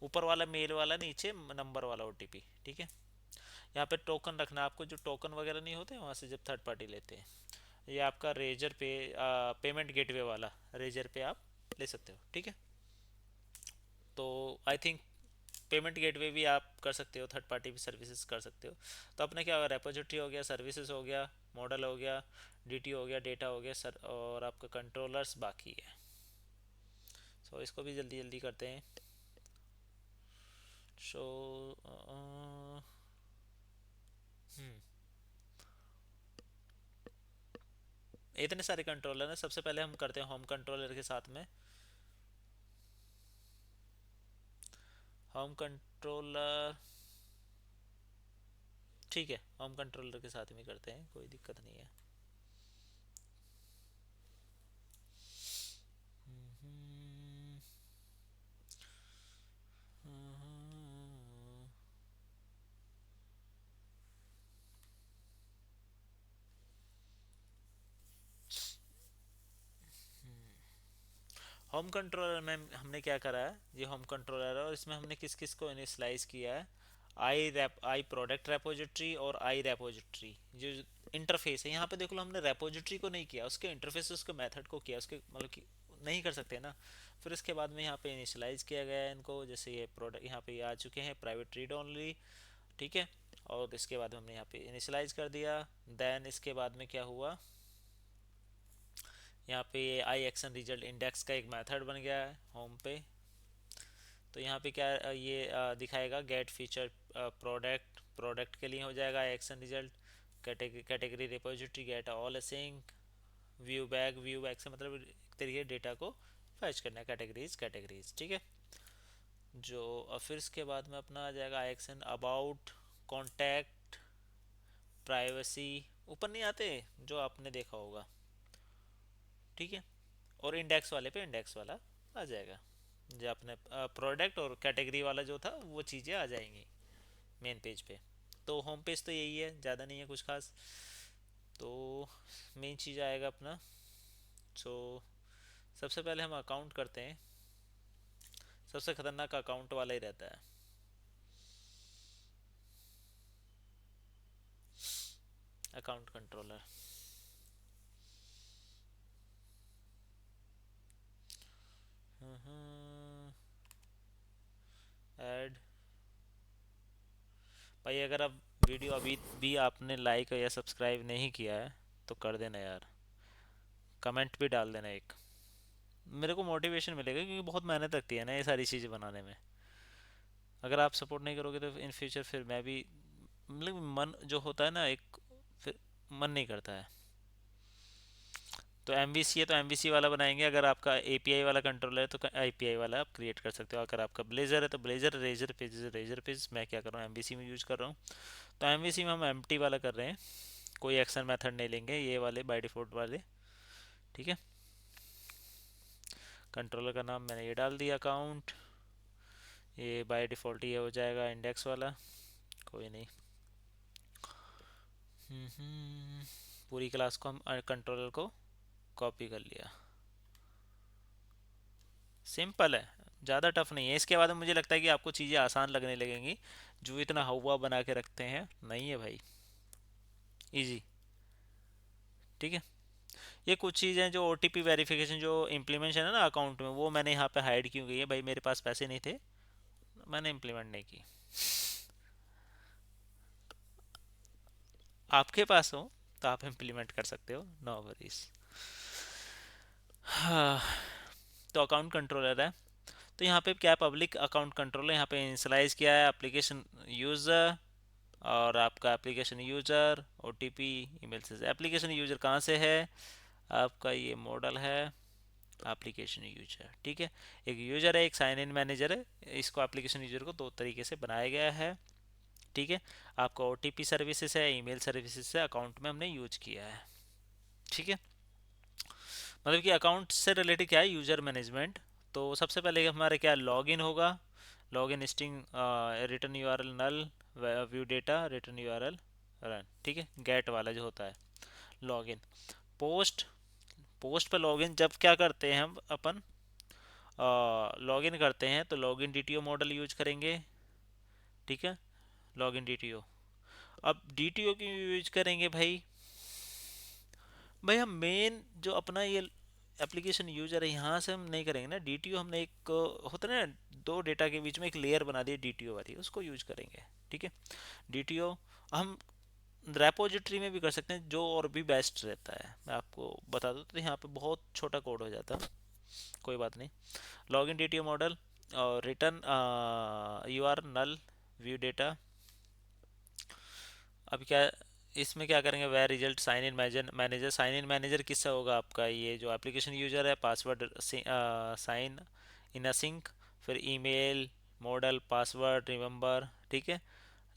ऊपर वाला मेल वाला, नीचे नंबर वाला ओ टी पी। ठीक है, यहाँ पे टोकन रखना है आपको, जो टोकन वगैरह नहीं होते वहाँ से जब थर्ड पार्टी लेते हैं। ये आपका रेजर पे, पेमेंट गेटवे वाला, रेजर पे आप ले सकते हो। ठीक है, तो आई थिंक पेमेंट गेटवे भी आप कर सकते हो, थर्ड पार्टी भी सर्विसेज कर सकते हो। तो अपने क्या होगा, रेपोजिटरी हो गया, सर्विसेज हो गया, मॉडल हो गया, डीटी हो गया, डेटा हो गया सर, और आपका कंट्रोलर्स बाकी है। सो इसको भी जल्दी जल्दी करते हैं। सो इतने सारे कंट्रोलर हैं। सबसे पहले हम करते हैं होम कंट्रोलर के साथ में। होम कंट्रोलर, ठीक है, होम कंट्रोलर के साथ में करते हैं, कोई दिक्कत नहीं है। होम कंट्रोलर में हमने क्या करा है, ये होम कंट्रोलर है, और इसमें हमने किस किस को इनिशलाइज किया है, आई प्रोडक्ट रेपोजिटरी और आई रेपोजिटरी। जो इंटरफेस है यहाँ पे देख लो, हमने रेपोजिटरी को नहीं किया, उसके इंटरफेस, उसके मेथड को किया, उसके मतलब कि नहीं कर सकते ना। फिर इसके बाद में यहाँ पे इनिशलाइज किया गया है इनको, जैसे ये प्रोडक्ट यहाँ पे आ चुके हैं, प्राइवेट रीड ओनली। ठीक है, और इसके बाद हमने यहाँ पे इनिशलाइज कर दिया। देन इसके बाद में क्या हुआ, यहाँ पे आई एक्शन रिजल्ट इंडेक्स का एक मेथड बन गया है होम पे। तो यहाँ पे क्या ये दिखाएगा, गेट फीचर प्रोडक्ट, प्रोडक्ट के लिए हो जाएगा I action result, category repository get all sync, ViewBag से मतलब एक तरीके डेटा को फैच करना है, कैटेगरीज ठीक है। जो और फिर इसके बाद में अपना आ जाएगा एक्शन अबाउट, कॉन्टैक्ट, प्राइवेसी, ऊपर नहीं आते जो आपने देखा होगा, ठीक है। और इंडेक्स वाले पे इंडेक्स वाला आ जाएगा, जो आपने प्रोडक्ट और कैटेगरी वाला जो था वो चीज़ें आ जाएंगी मेन पेज पे। तो होम पेज तो यही है, ज़्यादा नहीं है कुछ खास। तो मेन चीज़ आएगा अपना। सो सबसे पहले हम अकाउंट करते हैं, सबसे खतरनाक अकाउंट वाला ही रहता है। Account controller, add. भाई अगर अब वीडियो अभी भी आपने लाइक या सब्सक्राइब नहीं किया है तो कर देना यार, कमेंट भी डाल देना एक, मेरे को मोटिवेशन मिलेगा, क्योंकि बहुत मेहनत लगती है ना ये सारी चीज़ें बनाने में। अगर आप सपोर्ट नहीं करोगे तो इन फ्यूचर फिर मैं भी, मतलब मन जो होता है ना एक, फिर मन नहीं करता है। तो एमवीसी है तो एमवीसी वाला बनाएंगे, अगर आपका एपीआई वाला कंट्रोलर है तो आईपीआई वाला आप क्रिएट कर सकते हो, अगर आपका ब्लेजर है तो ब्लेजर, रेजर पेज मैं क्या कर रहा हूँ एमवीसी में यूज कर रहा हूँ। तो एमवीसी में हम एम्प्टी वाला कर रहे हैं, कोई एक्शन मेथड नहीं लेंगे, ये वाले बाय डिफॉल्ट वाले, ठीक है। कंट्रोलर का नाम मैंने ये डाल दिया अकाउंट, ये बाय डिफ़ॉल्ट ये हो जाएगा इंडेक्स वाला, कोई नहीं। पूरी क्लास को हम कंट्रोलर को कॉपी कर लिया, सिंपल है, ज़्यादा टफ नहीं है। इसके बाद मुझे लगता है कि आपको चीज़ें आसान लगने लगेंगी, जो इतना हवा बना के रखते हैं नहीं है भाई, इजी, ठीक है। ये कुछ चीज़ें जो ओटीपी वेरिफिकेशन जो इम्प्लीमेंटेशन है ना अकाउंट में, वो मैंने यहाँ पे हाइड क्यों गई है भाई, मेरे पास पैसे नहीं थे, मैंने इम्प्लीमेंट नहीं की। आपके पास हो तो आप इम्प्लीमेंट कर सकते हो, नो वरीज। हाँ, तो अकाउंट कंट्रोलर है, तो यहाँ पे क्या पब्लिक अकाउंट कंट्रोलर, यहाँ पे इनिशियलाइज किया है एप्लीकेशन यूज़र, और आपका एप्लीकेशन यूज़र ओटीपी ईमेल से। एप्लीकेशन यूज़र कहाँ से है, आपका ये मॉडल है एप्लीकेशन यूज़र, ठीक है। एक यूज़र है, एक साइन इन मैनेजर है, इसको एप्लीकेशन यूज़र को दो तरीके से बनाया गया है, ठीक है। आपका ओटीपी सर्विसेज है, ईमेल सर्विसेज है, अकाउंट में हमने यूज किया है, ठीक है। मतलब कि अकाउंट से रिलेटेड क्या है, यूजर मैनेजमेंट। तो सबसे पहले हमारे क्या लॉगिन होगा, login string, return URL null, view data, return URL run, ठीक है। गेट वाला जो होता है लॉगिन। पोस्ट, पोस्ट पर लॉगिन जब क्या करते हैं हम अपन, लॉगिन करते हैं तो लॉगिन डीटीओ मॉडल यूज करेंगे, ठीक है। लॉगिन डीटीओ, अब डीटीओ क्यों यूज करेंगे भाई, भाई हम मेन जो अपना ये एप्लीकेशन यूजर है यहाँ से हम नहीं करेंगे ना डीटीओ, हमने एक होता है ना दो डेटा के बीच में एक लेयर बना दी डीटीओ वाली, उसको यूज करेंगे, ठीक है। डीटीओ हम रेपोजिटरी में भी कर सकते हैं, जो और भी बेस्ट रहता है, मैं आपको बता दूँ तो यहाँ पे बहुत छोटा कोड हो जाता है, कोई बात नहीं। लॉगिन डीटीओ मॉडल और return U R null view data. अब क्या इसमें क्या करेंगे, var result sign in manager, sign in manager किससे होगा, आपका ये जो एप्लीकेशन यूजर है, password sign in async, फिर ईमेल मॉडल पासवर्ड रिमेंबर, ठीक है।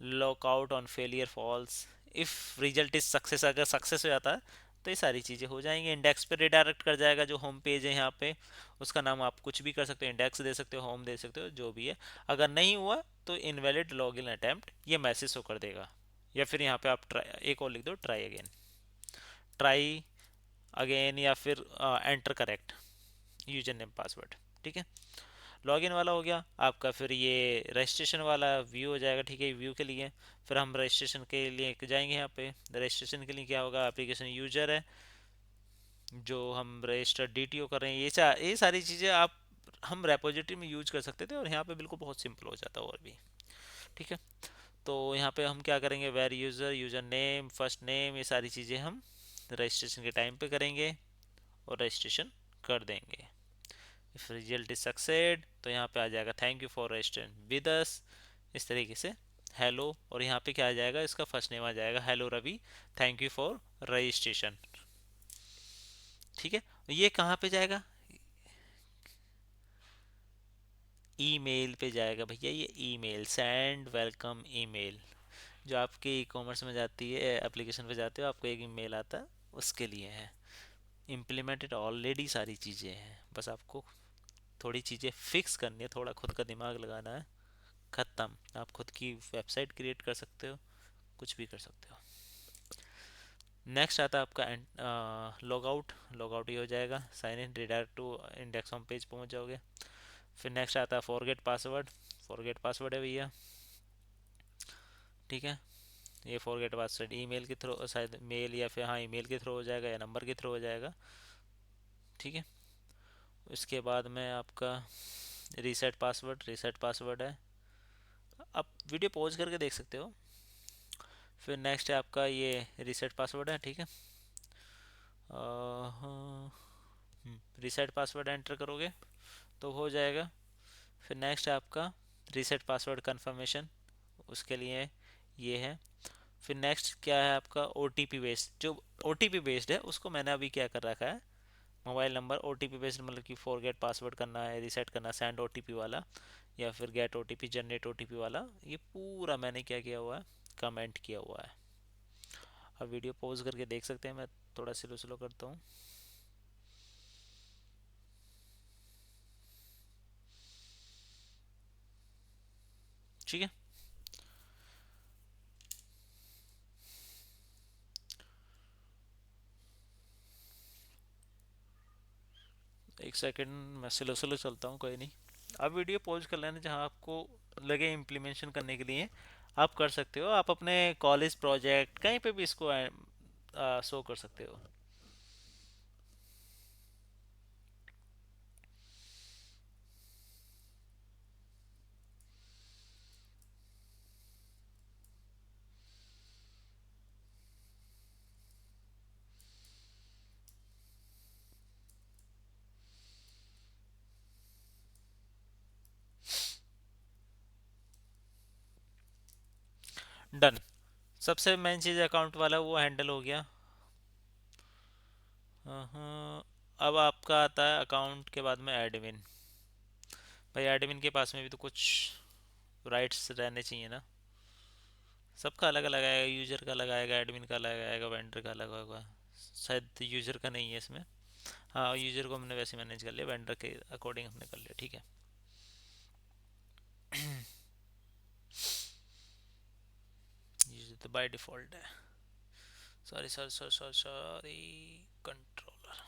Lockout on failure false, if result is success, अगर सक्सेस हो जाता है तो ये सारी चीज़ें हो जाएंगी। इंडेक्स पे रिडायरेक्ट कर जाएगा, जो होम पेज है यहाँ पे उसका नाम आप कुछ भी कर सकते हो, इंडेक्स दे सकते हो, होम दे सकते हो, जो भी है। अगर नहीं हुआ तो इनवैलिड लॉगिन अटैम्प्ट ये मैसेज शो कर देगा, या फिर यहाँ पे आप ट्राई एक और लिख दो, ट्राई अगेन, ट्राई अगेन, या फिर enter correct user name password, ठीक है। लॉगिन वाला हो गया आपका, फिर ये रजिस्ट्रेशन वाला व्यू हो जाएगा, ठीक है। व्यू के लिए फिर हम रजिस्ट्रेशन के लिए जाएंगे, यहाँ पे रजिस्ट्रेशन के लिए क्या होगा, एप्लीकेशन यूजर है जो हम रजिस्टर डीटीओ कर रहे हैं, ये सारी चीज़ें आप हम रेपोजिटरी में यूज कर सकते थे, और यहाँ पे बिल्कुल बहुत सिंपल हो जाता है और भी, ठीक है। तो यहाँ पे हम क्या करेंगे, var user, user name, first name, ये सारी चीज़ें हम रजिस्ट्रेशन के टाइम पे करेंगे और रजिस्ट्रेशन कर देंगे। इफ रिजल्ट इज सक्सेड तो यहाँ पे आ जाएगा thank you for registering with us, इस तरीके से हेलो, और यहाँ पे क्या आ जाएगा, इसका फर्स्ट नेम आ जाएगा, hello Ravi, thank you for registration. ठीक है, ये कहाँ पे जाएगा, ईमेल पे जाएगा भैया, ये ईमेल, सेंड वेलकम ईमेल, जो आपके ई कॉमर्स में जाती है, एप्लीकेशन पे जाते हो, आपको एक ईमेल आता है, उसके लिए है। इम्प्लीमेंटेड ऑलरेडी सारी चीज़ें हैं, बस आपको थोड़ी चीज़ें फिक्स करनी है, थोड़ा खुद का दिमाग लगाना है, ख़त्म। आप खुद की वेबसाइट क्रिएट कर सकते हो, कुछ भी कर सकते हो। नेक्स्ट आता है आपका लॉग आउट। लॉग आउट ये हो जाएगा, sign in, redirect to index home page पहुंच जाओगे। फिर नेक्स्ट आता है फॉरगेट पासवर्ड। फॉरगेट पासवर्ड है भैया, ठीक है। ये फॉरगेट पासवर्ड ईमेल के थ्रू, शायद मेल या फिर हाँ ईमेल के थ्रू हो जाएगा या नंबर के थ्रू हो जाएगा, ठीक है। इसके बाद में आपका रीसेट पासवर्ड, रीसेट पासवर्ड है, आप वीडियो पॉज करके देख सकते हो। फिर नेक्स्ट है आपका ये रीसेट पासवर्ड है, ठीक है। रीसेट पासवर्ड एंटर करोगे तो हो जाएगा। फिर नेक्स्ट है आपका रीसेट पासवर्ड कंफर्मेशन, उसके लिए ये है। फिर नेक्स्ट क्या है आपका ओ टी पी बेस्ड, जो ओ टी पी बेस्ड है उसको मैंने अभी क्या कर रखा है, mobile number O T P based, मतलब कि फॉरगेट पासवर्ड करना है, रीसेट करना, सेंड ओ टी पी वाला, या फिर get O T P, generate O T P वाला, ये पूरा मैंने क्या किया हुआ है, कमेंट किया हुआ है। अब वीडियो पॉज करके देख सकते हैं, मैं थोड़ा स्लो स्लो करता हूँ। ठीक है, एक सेकंड मैं स्लो स्लो चलता हूँ, कोई नहीं। आप वीडियो पॉज कर लेना, जहाँ आपको लगे इम्प्लीमेंटेशन करने के लिए आप कर सकते हो। आप अपने कॉलेज प्रोजेक्ट कहीं पे भी इसको शो कर सकते हो। डन, सबसे मेन चीज़ अकाउंट वाला वो हैंडल हो गया। हाँ, अब आपका आता है अकाउंट के बाद में एडमिन। भाई एडमिन के पास में भी तो कुछ राइट्स रहने चाहिए ना। सबका अलग अलग आएगा, यूजर का अलग आएगा, एडमिन का अलग आएगा, वेंडर का अलग होगा। शायद यूजर का नहीं है इसमें। हाँ, यूजर को हमने वैसे मैनेज कर लिया, वेंडर के अकॉर्डिंग हमने कर लिया, ठीक है। यूजर तो बाय डिफॉल्ट है। Sorry sorry sorry sorry sorry, controller,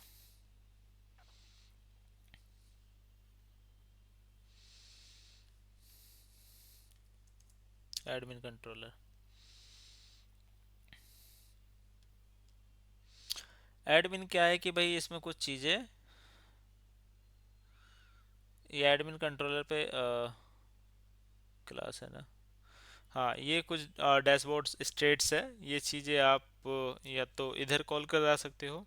admin controller. Admin क्या है कि भाई इसमें कुछ चीज़ें, ये एडमिन कंट्रोलर पे क्लास है ना। हाँ, ये कुछ डैशबोर्ड स्टेट्स है, ये चीज़ें आप या तो इधर कॉल करा सकते हो।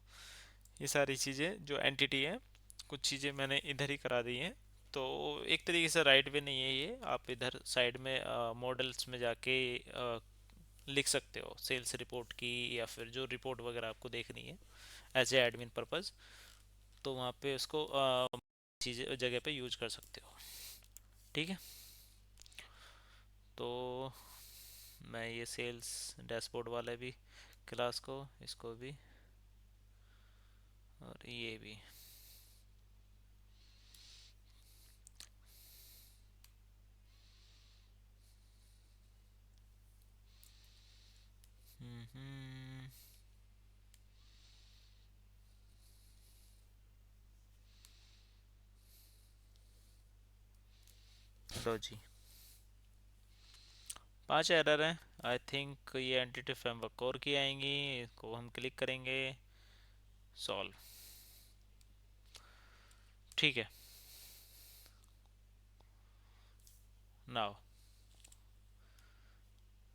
ये सारी चीज़ें जो एंटिटी है, कुछ चीज़ें मैंने इधर ही करा दी हैं। तो एक तरीके से राइट वे नहीं है ये, आप इधर साइड में मॉडल्स में जाके लिख सकते हो सेल्स रिपोर्ट की, या फिर जो रिपोर्ट वगैरह आपको देखनी है एज ए एडमिन पर्पस, तो वहाँ पे उसको चीज़ें जगह पे यूज कर सकते हो, ठीक है। तो मैं ये सेल्स डैशबोर्ड वाले भी क्लास को, इसको भी, और ये भी। हम्म, लो जी, 5 एरर हैं। आई थिंक ये एंटिटी फ्रेमवर्क और की आएंगी, इसको हम क्लिक करेंगे, सॉल्व, ठीक है। नाउ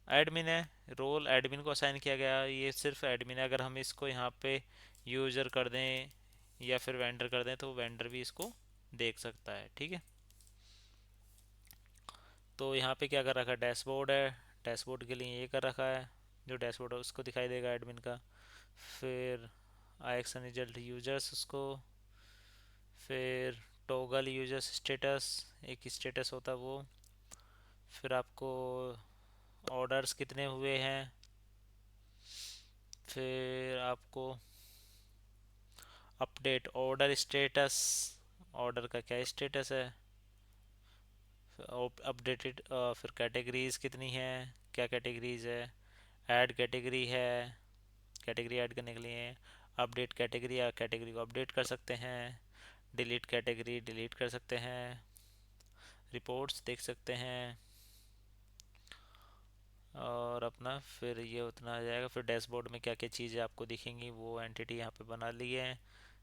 एडमिन है, रोल एडमिन को असाइन किया गया, ये सिर्फ एडमिन है। अगर हम इसको यहाँ पे यूज़र कर दें या फिर वेंडर कर दें, तो वेंडर भी इसको देख सकता है, ठीक है। तो यहाँ पे क्या कर रखा है, डैशबोर्ड है, डैशबोर्ड के लिए ये कर रखा है, जो डैशबोर्ड है उसको दिखाई देगा एडमिन का। फिर आईएक्सन रिजल्ट यूजर्स उसको, फिर टॉगल यूजर्स स्टेटस, एक स्टेटस होता है वो। फिर आपको ऑर्डर्स कितने हुए हैं, फिर आपको अपडेट ऑर्डर स्टेटस, ऑर्डर का क्या स्टेटस है, अपडेटेड, फिर कैटेगरीज कितनी है, क्या कैटेगरीज है, ऐड कैटेगरी है, कैटेगरी ऐड करने के लिए अपडेट कैटेगरी या कैटेगरी को अपडेट कर सकते हैं, डिलीट कैटेगरी डिलीट कर सकते हैं, रिपोर्ट्स देख सकते हैं, और अपना फिर ये उतना आ जाएगा। फिर डैशबोर्ड में क्या क्या चीज़ें आपको दिखेंगी वो एंटिटी यहाँ पे बना ली है।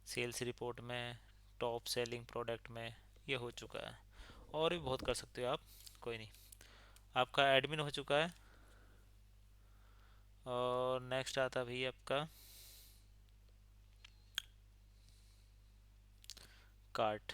सेल्स रिपोर्ट में, टॉप सेलिंग प्रोडक्ट में ये हो चुका है। और भी बहुत कर सकते हो आप, कोई नहीं। आपका एडमिन हो चुका है। और नेक्स्ट आता भाई आपका कार्ट।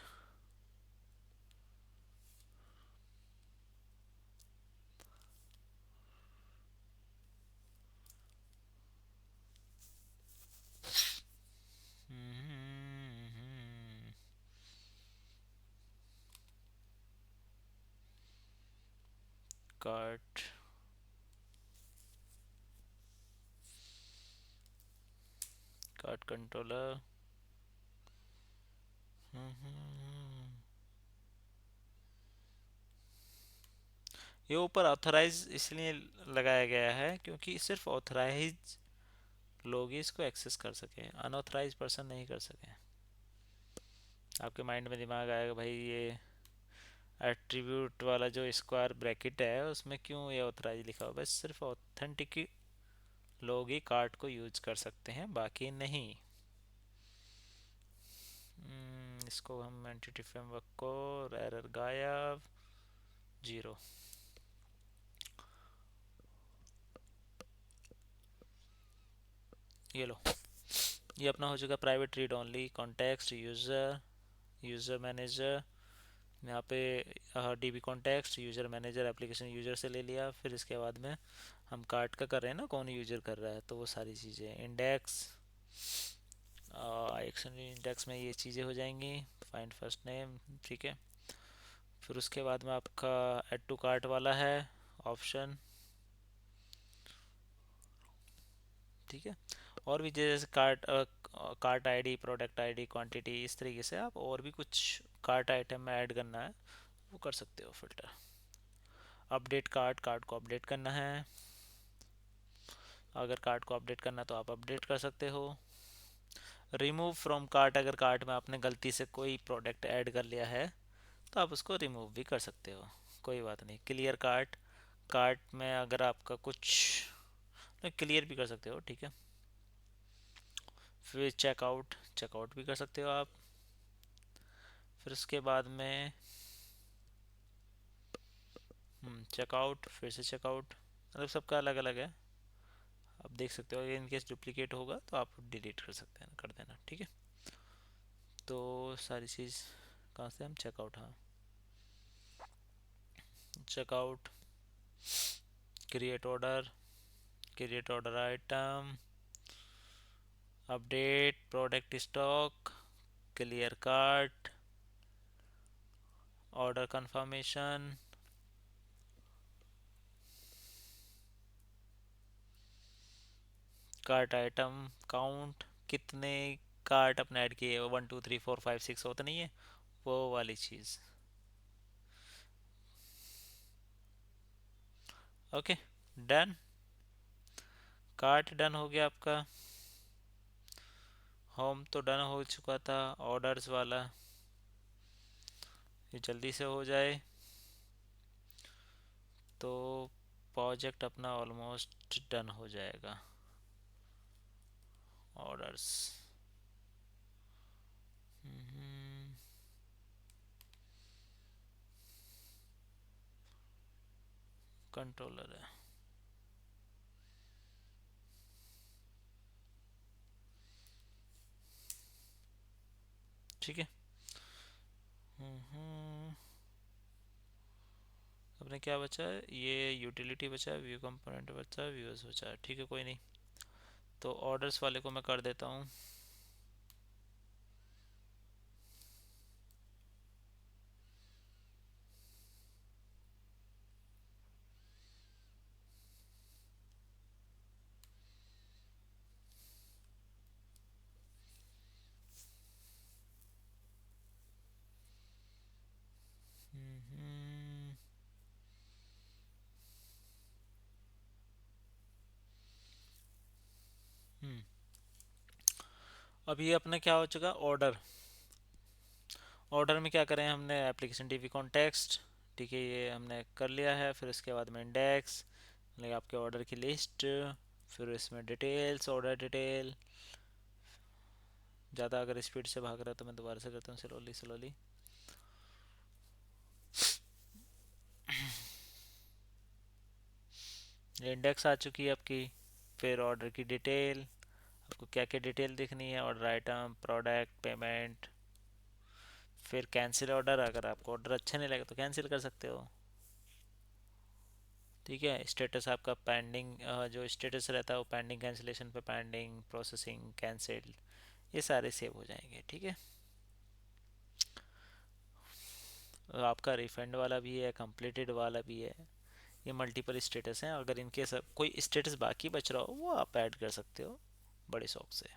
Cart, cart controller. ये ऊपर ऑथराइज इसलिए लगाया गया है क्योंकि सिर्फ ऑथराइज लोग ही इसको एक्सेस कर सकें, अनऑथराइज पर्सन नहीं कर सकें। आपके माइंड में दिमाग आएगा भाई ये एट्रीब्यूट वाला जो स्क्वायर ब्रैकेट है उसमें क्यों ये ऑथराइज लिखा हुआ है? बस सिर्फ ऑथेंटिक लोग ही कार्ड को यूज कर सकते हैं, बाकी नहीं। इसको हम एंटिटी फ्रेमवर्क को, एरर गायब, जीरो। ये लो, ये अपना हो चुका private read only, context user, user manager. यहाँ पे dB context user manager application user से ले लिया। फिर इसके बाद में हम कार्ट का कर रहे हैं ना, कौन यूज़र कर रहा है, तो वो सारी चीज़ें इंडेक्स, एक्शन इंडेक्स में ये चीज़ें हो जाएंगी। फाइंड फर्स्ट नेम, ठीक है। फिर उसके बाद में आपका ऐड टू कार्ट वाला है ऑप्शन, ठीक है। और भी जैसे cart, cart ID, product ID, quantity, इस तरीके से आप और भी कुछ कार्ट आइटम में ऐड करना है वो कर सकते हो। फिल्टर, अपडेट कार्ट, कार्ट को अपडेट करना है। अगर कार्ट को अपडेट करना है तो आप अपडेट कर सकते हो। रिमूव फ्रॉम कार्ट, अगर कार्ट में आपने गलती से कोई प्रोडक्ट ऐड कर लिया है तो आप उसको रिमूव भी कर सकते हो, कोई बात नहीं। क्लियर कार्ट, कार्ट में अगर आपका कुछ क्लियर भी कर सकते हो, ठीक है। फिर चेकआउट, चेकआउट भी कर सकते हो आप। फिर उसके बाद में चेकआउट, फिर से चेकआउट, मतलब सबका अलग अलग है। आप देख सकते हो, इन केस डुप्लीकेट होगा तो आप डिलीट कर सकते हैं, कर देना, ठीक है। तो सारी चीज़ कहाँ से हम चेकआउट, हाँ checkout, create order, create order item, update product stock, clear cart, order confirmation, cart item count, कितने कार्ट अपने ऐड किए, 1 2 3 4 5 6 होता नहीं है वो वाली चीज़। ओके, डन, कार्ट डन हो गया आपका। होम तो डन हो चुका था, ऑर्डर्स वाला ये जल्दी से हो जाए तो प्रोजेक्ट अपना ऑलमोस्ट डन हो जाएगा। ऑर्डर्स, कंट्रोलर है, ठीक है। अपने क्या बचा है, ये यूटिलिटी बचा है, व्यू कंपोनेंट बचा है, व्यूअर्स बचा है। ठीक है, कोई नहीं। तो ऑर्डर्स वाले को मैं कर देता हूँ। हम्म, हम्म। अब ये अपना क्या हो चुका, ऑर्डर। ऑर्डर में क्या करें हमने, एप्लीकेशन डीबी कॉन्टेक्स्ट। ठीक है, ये हमने कर लिया है। फिर उसके बाद में इंडेक्स, मतलब आपके ऑर्डर की लिस्ट। फिर इसमें डिटेल्स, ऑर्डर डिटेल। ज़्यादा अगर स्पीड से भाग रहा है तो मैं दोबारा से करता हूँ, स्लोली स्लोली। ये इंडेक्स आ चुकी है आपकी। फिर ऑर्डर की डिटेल, आपको क्या क्या डिटेल दिखनी है, ऑर्डर आइटम, प्रोडक्ट, पेमेंट। फिर कैंसिल ऑर्डर, अगर आपको ऑर्डर अच्छा नहीं लगे तो कैंसिल कर सकते हो। ठीक है, स्टेटस आपका पेंडिंग, जो स्टेटस रहता है वो पेंडिंग, कैंसिलेशन पे पेंडिंग, प्रोसेसिंग, कैंसिल, ये सारे सेव हो जाएंगे। ठीक है। और आपका रिफंड वाला भी है, कंप्लीटेड वाला भी है। ये मल्टीपल स्टेटस हैं, अगर इनके सब कोई स्टेटस बाकी बच रहा हो वो आप ऐड कर सकते हो बड़े शौक से।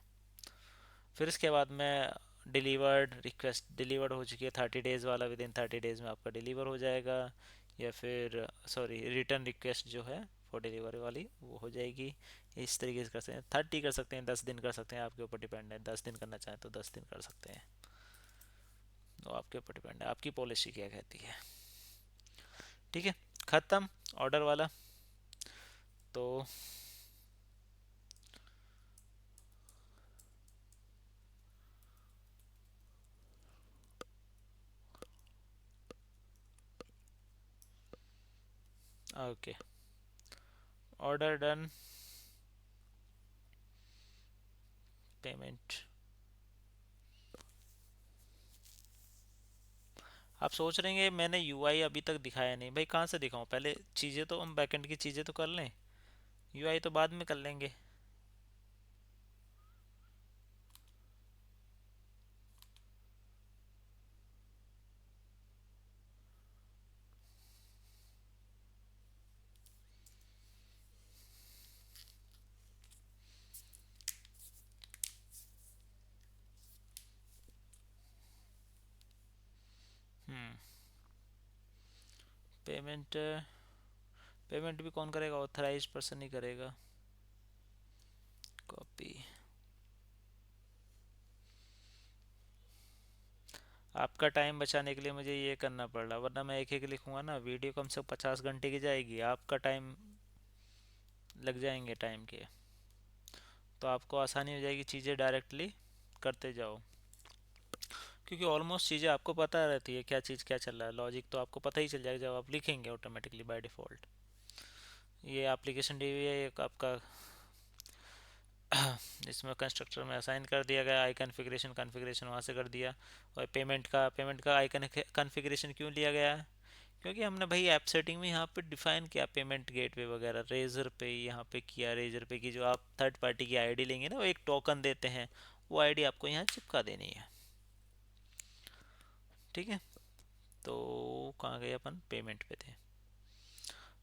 फिर इसके बाद में डिलीवर्ड रिक्वेस्ट, डिलीवर्ड हो चुकी है 30 डेज़ वाला, विद इन 30 डेज़ में आपका डिलीवर हो जाएगा। या फिर सॉरी, रिटर्न रिक्वेस्ट जो है फॉर डिलीवरी वाली वो हो जाएगी। इस तरीके से कर सकते हैं, 30 कर सकते हैं, 10 दिन कर सकते हैं, आपके ऊपर डिपेंड है। 10 दिन करना चाहें तो 10 दिन कर सकते हैं, तो आपके ऊपर डिपेंड है, आपकी पॉलिसी क्या कहती है। ठीक है, ख़त्म ऑर्डर वाला। तो ओके, ऑर्डर डन, पेमेंट। आप सोच रहे हैं मैंने यूआई अभी तक दिखाया नहीं, भाई कहाँ से दिखाऊं, पहले चीज़ें तो हम बैकएंड की चीज़ें तो कर लें, यूआई तो बाद में कर लेंगे। हम्म। पेमेंट, पेमेंट भी कौन करेगा, ऑथराइज पर्सन ही करेगा। कॉपी, आपका टाइम बचाने के लिए मुझे ये करना पड़ रहा, वरना मैं एक एक लिखूंगा ना, वीडियो कम से कम 50 घंटे की जाएगी, आपका टाइम लग जाएंगे टाइम के। तो आपको आसानी हो जाएगी, चीज़ें डायरेक्टली करते जाओ, क्योंकि ऑलमोस्ट चीज़ें आपको पता रहती है, क्या चीज़ क्या चल रहा है, लॉजिक तो आपको पता ही चल जाएगा जब आप लिखेंगे ऑटोमेटिकली बाय डिफ़ॉल्ट। ये एप्लीकेशन डी है एक आपका, इसमें कंस्ट्रक्टर में असाइन कर दिया गया, आई कन्फिग्रेशन, कन्फिग्रेशन वहाँ से कर दिया। और पेमेंट का आई कन्फिग्रेशन क्यों लिया गया है, क्योंकि हमने भाई ऐप सेटिंग में यहाँ पे डिफाइन किया पेमेंट गेटवे वगैरह, रेजर पे यहाँ पे किया, रेजर पे की जो आप थर्ड पार्टी की आईडी लेंगे ना, वो एक टोकन देते हैं, वो आईडी आपको यहाँ चिपका देनी है। ठीक है, तो कहाँ गए अपन, पेमेंट पे थे,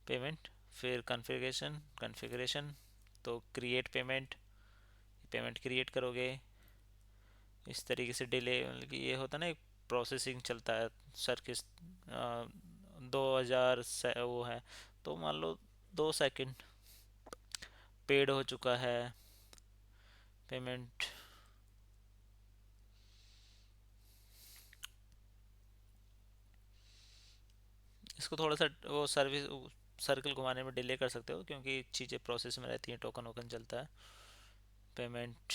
पेमेंट। फिर कन्फिग्रेशन, कन्फिग्रेशन, तो क्रिएट पेमेंट, पेमेंट क्रिएट करोगे। इस तरीके से डिले, मतलब कि ये होता है ना, एक प्रोसेसिंग चलता है सर, किस 2000 वो है, तो मान लो 2 सेकंड, पेड हो चुका है पेमेंट। इसको थोड़ा सा वो सर्विस सर्कल घुमाने में डिले कर सकते हो, क्योंकि चीज़ें प्रोसेस में रहती हैं, टोकन वोकन चलता है। Payment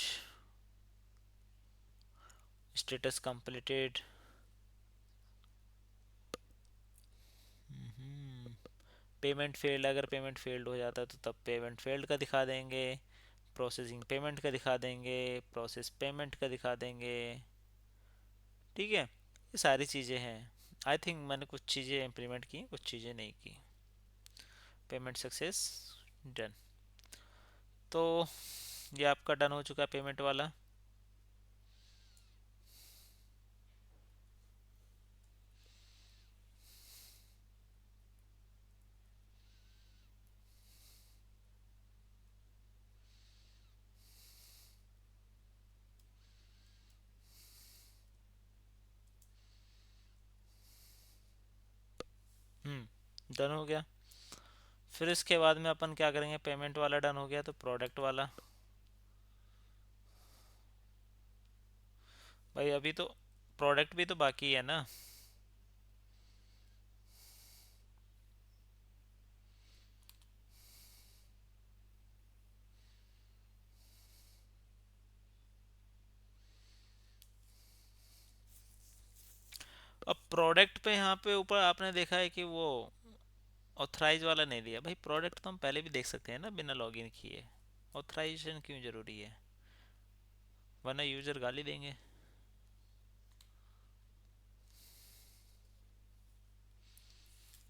status completed. Payment failed, अगर पेमेंट फेल्ड हो जाता है तो तब पेमेंट फेल्ड का दिखा देंगे, प्रोसेसिंग पेमेंट का दिखा देंगे, प्रोसेस पेमेंट का दिखा देंगे। ठीक है, ये सारी चीज़ें हैं। आई थिंक मैंने कुछ चीज़ें इम्प्लीमेंट की, कुछ चीज़ें नहीं की। Payment success done. तो ये आपका डन हो चुका है पेमेंट वाला। डन हो गया। फिर इसके बाद में अपन क्या करेंगे, पेमेंट वाला डन हो गया तो प्रोडक्ट वाला। भाई अभी तो प्रोडक्ट भी तो बाकी है ना। अब प्रोडक्ट पे यहाँ पे ऊपर आपने देखा है कि वो ऑथराइज वाला नहीं दिया। भाई प्रोडक्ट तो हम पहले भी देख सकते हैं ना बिना लॉगिन किए। ऑथराइजेशन क्यों जरूरी है, वरना यूजर गाली देंगे।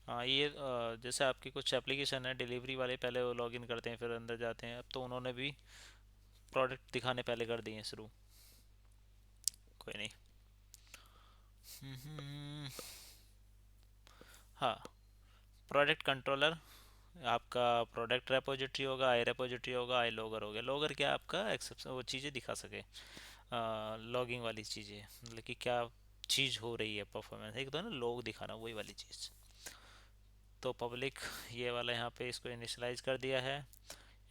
हाँ ये जैसे आपकी कुछ एप्लीकेशन है डिलीवरी वाले, पहले वो लॉगिन करते हैं फिर अंदर जाते हैं, अब तो उन्होंने भी प्रोडक्ट दिखाने पहले कर दिए हैं शुरू। कोई नहीं। हम्म, हाँ। प्रोडक्ट कंट्रोलर आपका प्रोडक्ट रेपोजिटरी होगा, आई रेपोजिटरी होगा, आई लॉगर हो गया। लॉगर क्या, आपका एक्सेप्शन वो चीज़ें दिखा सके, लॉगिंग वाली चीज़ें, मतलब कि क्या चीज़ हो रही है परफॉर्मेंस, एक तो है ना लॉग दिखाना, वही वाली चीज़। तो पब्लिक ये वाला यहाँ पे इसको इनिशलाइज कर दिया है।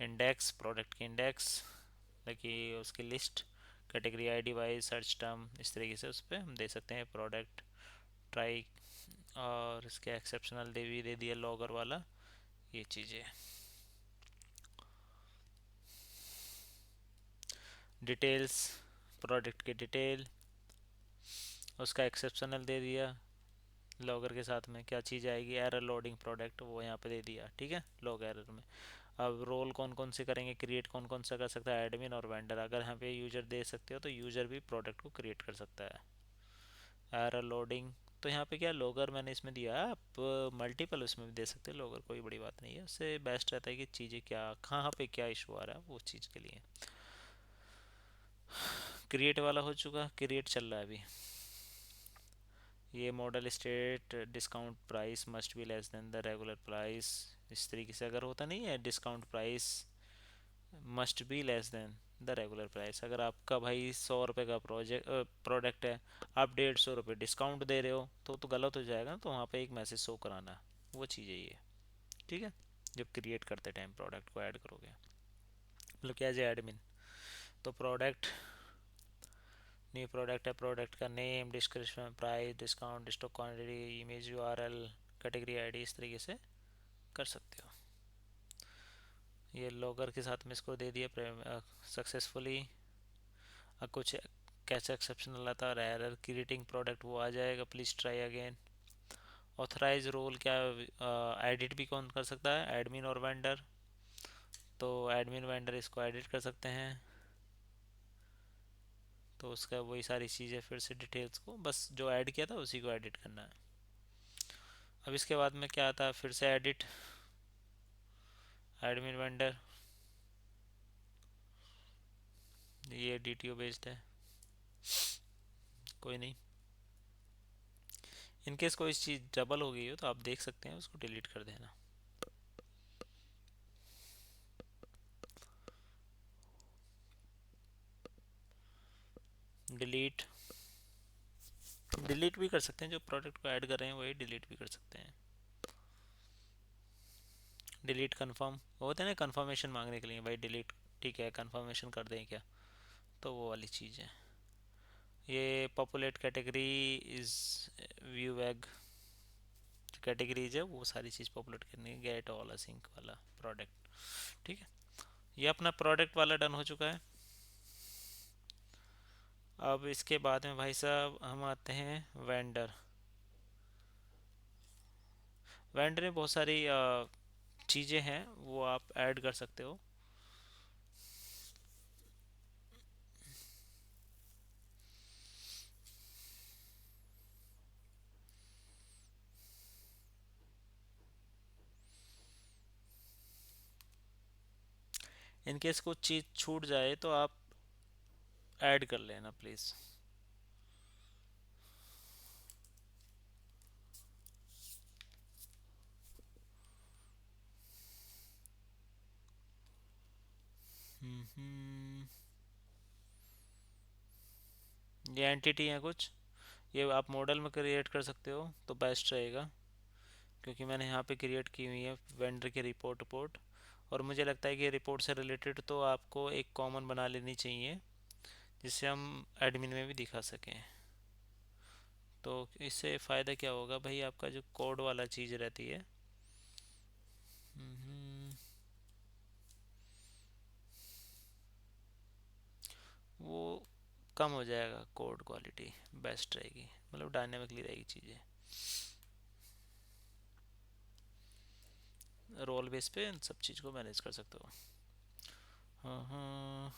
इंडेक्स, प्रोडक्ट की इंडेक्स, कि उसकी list, category ID wise, search term, इस तरीके से उस पर हम दे सकते हैं प्रोडक्ट ट्राई। और इसके एक्सेप्शनल दे भी दे दिया लॉगर वाला, ये चीज़ें। डिटेल्स, प्रोडक्ट की डिटेल, उसका एक्सेप्शनल दे दिया लॉगर के साथ में, क्या चीज़ आएगी, एरर लोडिंग प्रोडक्ट, वो यहाँ पे दे दिया, ठीक है, लॉग एरर में। अब रोल कौन कौन से करेंगे क्रिएट, कौन कौन सा कर सकता है, एडमिन और वेंडर। अगर यहाँ पे यूजर दे सकते हो तो यूजर भी प्रोडक्ट को क्रिएट कर सकता है। एरर लोडिंग, तो यहाँ पे क्या लॉगर मैंने इसमें दिया है, आप मल्टीपल उसमें भी दे सकते हैं लॉगर, कोई बड़ी बात नहीं है। उससे बेस्ट रहता है कि चीज़ें क्या कहाँ पे क्या इशू आ रहा है वो चीज़ के लिए। क्रिएट वाला हो चुका, क्रिएट चल रहा है अभी। ये model state discount price must be less than the regular price, इस तरीके से अगर होता नहीं है discount price must be less than the regular price. अगर आपका भाई 100 रुपये का प्रोडक्ट है, आप 150 रुपये डिस्काउंट दे रहे हो तो गलत हो जाएगा ना, तो वहाँ पे एक मैसेज शो कराना, वो चीज़ है ये, ठीक है। जब क्रिएट करते टाइम प्रोडक्ट को ऐड करोगे, मतलब क्या एज एडमिन, तो प्रोडक्ट, न्यू प्रोडक्ट है, प्रोडक्ट का name, description, price, discount, stock quantity, image URL, category ID, इस तरीके से कर सकते हो। ये लॉगर के साथ में इसको दे दिया सक्सेसफुली। अब कुछ कैसे एक्सेप्शनल आता है, एरर क्रिएटिंग प्रोडक्ट, वो आ जाएगा, please try again. Authorise role क्या, एडिट भी कौन कर सकता है, एडमिन और वेंडर, तो एडमिन वेंडर इसको एडिट कर सकते हैं। तो उसका वही सारी चीज़ें फिर से डिटेल्स को बस जो ऐड किया था उसी को एडिट करना है। अब इसके बाद में क्या आता है, फिर से एडिट, एडमिन वेंडर, ये डीटीओ बेस्ड है, कोई नहीं। इनकेस कोई चीज़ डबल हो गई हो तो आप देख सकते हैं, उसको डिलीट कर देना। डिलीट, डिलीट भी कर सकते हैं, जो प्रोडक्ट को ऐड कर रहे हैं वही डिलीट भी कर सकते हैं। डिलीट कन्फर्म होते हैं ना, कन्फर्मेशन मांगने के लिए, भाई डिलीट, ठीक है कन्फर्मेशन कर दें क्या, तो वो वाली चीज़ है। ये populate category is view bag, categories है वो सारी चीज़ पॉपुलेट करनी है, गेट ऑल असिंक वाला प्रोडक्ट, ठीक है। ये अपना प्रोडक्ट वाला डन हो चुका है। अब इसके बाद में भाई साहब हम आते हैं वेंडर। वेंडर में बहुत सारी चीज़ें हैं वो आप ऐड कर सकते हो। इन केस कुछ चीज़ छूट जाए तो आप ऐड कर लेना प्लीज़। ये एंटिटी है कुछ, ये आप मॉडल में क्रिएट कर सकते हो तो बेस्ट रहेगा, क्योंकि मैंने यहाँ पे क्रिएट की हुई है वेंडर की रिपोर्ट। और मुझे लगता है कि रिपोर्ट से रिलेटेड तो आपको एक कॉमन बना लेनी चाहिए, जिससे हम एडमिन में भी दिखा सकें। तो इससे फ़ायदा क्या होगा भाई, आपका जो कोड वाला चीज़ रहती है, हम्म, वो कम हो जाएगा, कोड क्वालिटी बेस्ट रहेगी, मतलब डायनेमिकली रहेगी चीज़ें। रोल बेस पे इन सब चीज़ को मैनेज कर सकते हो। हाँ हाँ।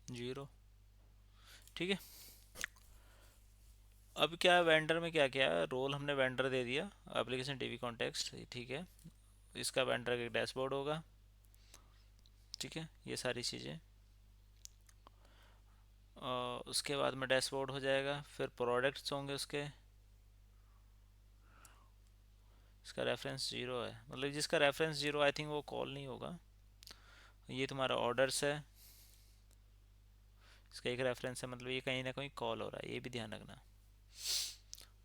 0। ठीक है। अब क्या है वेंडर में, क्या क्या है, रोल हमने वेंडर दे दिया, एप्लीकेशन डीबी कॉन्टेक्स्ट, ठीक है। इसका वेंडर का डैशबोर्ड होगा, ठीक है, ये सारी चीज़ें। उसके बाद में डैशबोर्ड हो जाएगा, फिर प्रोडक्ट्स होंगे उसके। इसका रेफरेंस 0 है, मतलब जिसका रेफरेंस 0 आई थिंक वो कॉल नहीं होगा। ये तुम्हारा ऑर्डर्स है, इसका एक रेफरेंस है, मतलब ये कहीं ना कहीं कॉल हो रहा है, ये भी ध्यान रखना।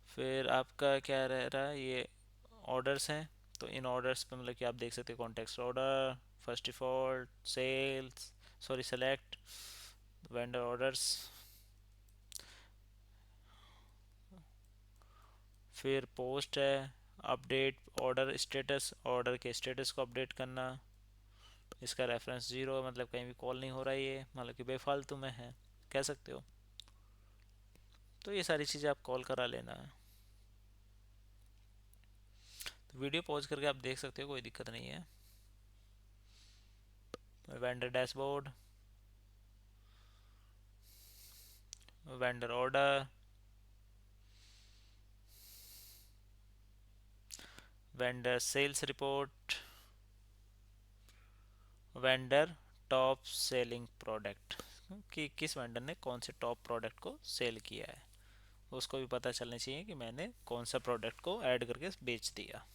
फिर आपका क्या रह रहा है, ये ऑर्डर्स हैं, तो इन ऑर्डर्स पे मतलब कि आप देख सकते हो context order, first default, sales, sorry select, vendor orders. फिर पोस्ट है, अपडेट ऑर्डर स्टेटस, ऑर्डर के स्टेटस को अपडेट करना। इसका रेफरेंस 0 है, मतलब कहीं भी कॉल नहीं हो रहा है, ये मतलब कि बेफालतू में है, कह सकते हो। तो ये सारी चीज़ें आप कॉल करा लेना है। तो वीडियो पॉज करके आप देख सकते हो, कोई दिक्कत नहीं है। Vendor dashboard, vendor order, vendor sales report, vendor top selling product, कि किस वेंडर ने कौन से टॉप प्रोडक्ट को सेल किया है, उसको भी पता चलना चाहिए कि मैंने कौन सा प्रोडक्ट को ऐड करके बेच दिया।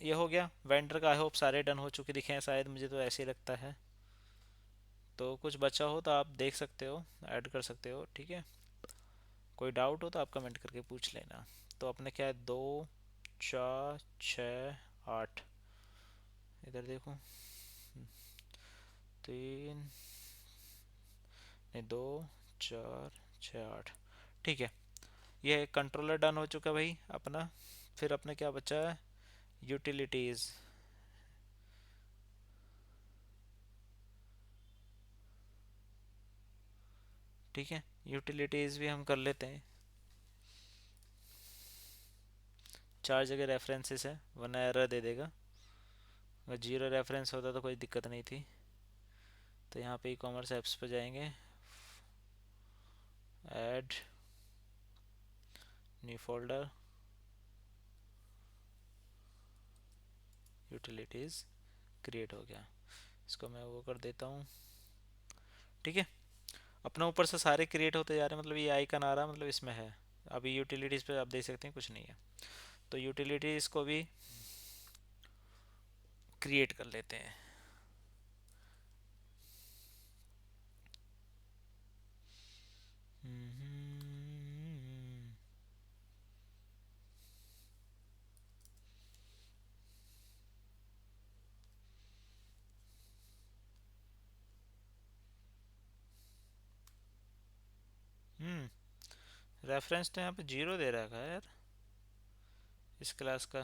ये हो गया वेंडर का। आई होप सारे डन हो चुके दिखे हैं शायद, मुझे तो ऐसे ही लगता है। तो कुछ बचा हो तो आप देख सकते हो, ऐड कर सकते हो, ठीक है। कोई डाउट हो तो आप कमेंट करके पूछ लेना। तो अपने क्या है, 2 4 6 8, इधर देखो, 3, नहीं, 2 4 6 8, ठीक है। ये कंट्रोलर डन हो चुका भाई अपना। फिर अपने क्या बचा है, यूटिलिटीज़। ठीक है, यूटिलिटीज़ भी हम कर लेते हैं। 4 जगह रेफरेंसेस है, वरना एरर दे देगा। अगर 0 रेफरेंस होता तो कोई दिक्कत नहीं थी। तो यहाँ पे ई कॉमर्स ऐप्स पे जाएंगे, add new folder, utilities create हो गया। इसको मैं वो कर देता हूँ, ठीक है। अपना ऊपर से सारे क्रिएट होते जा रहे हैं, मतलब ये आइकन आ रहा मतलब इसमें है। अभी यूटिलिटीज़ पे आप देख सकते हैं कुछ नहीं है, तो यूटिलिटीज़ को भी क्रिएट कर लेते हैं। रेफरेंस तो यहाँ पे 0 दे रखा है यार, इस क्लास का।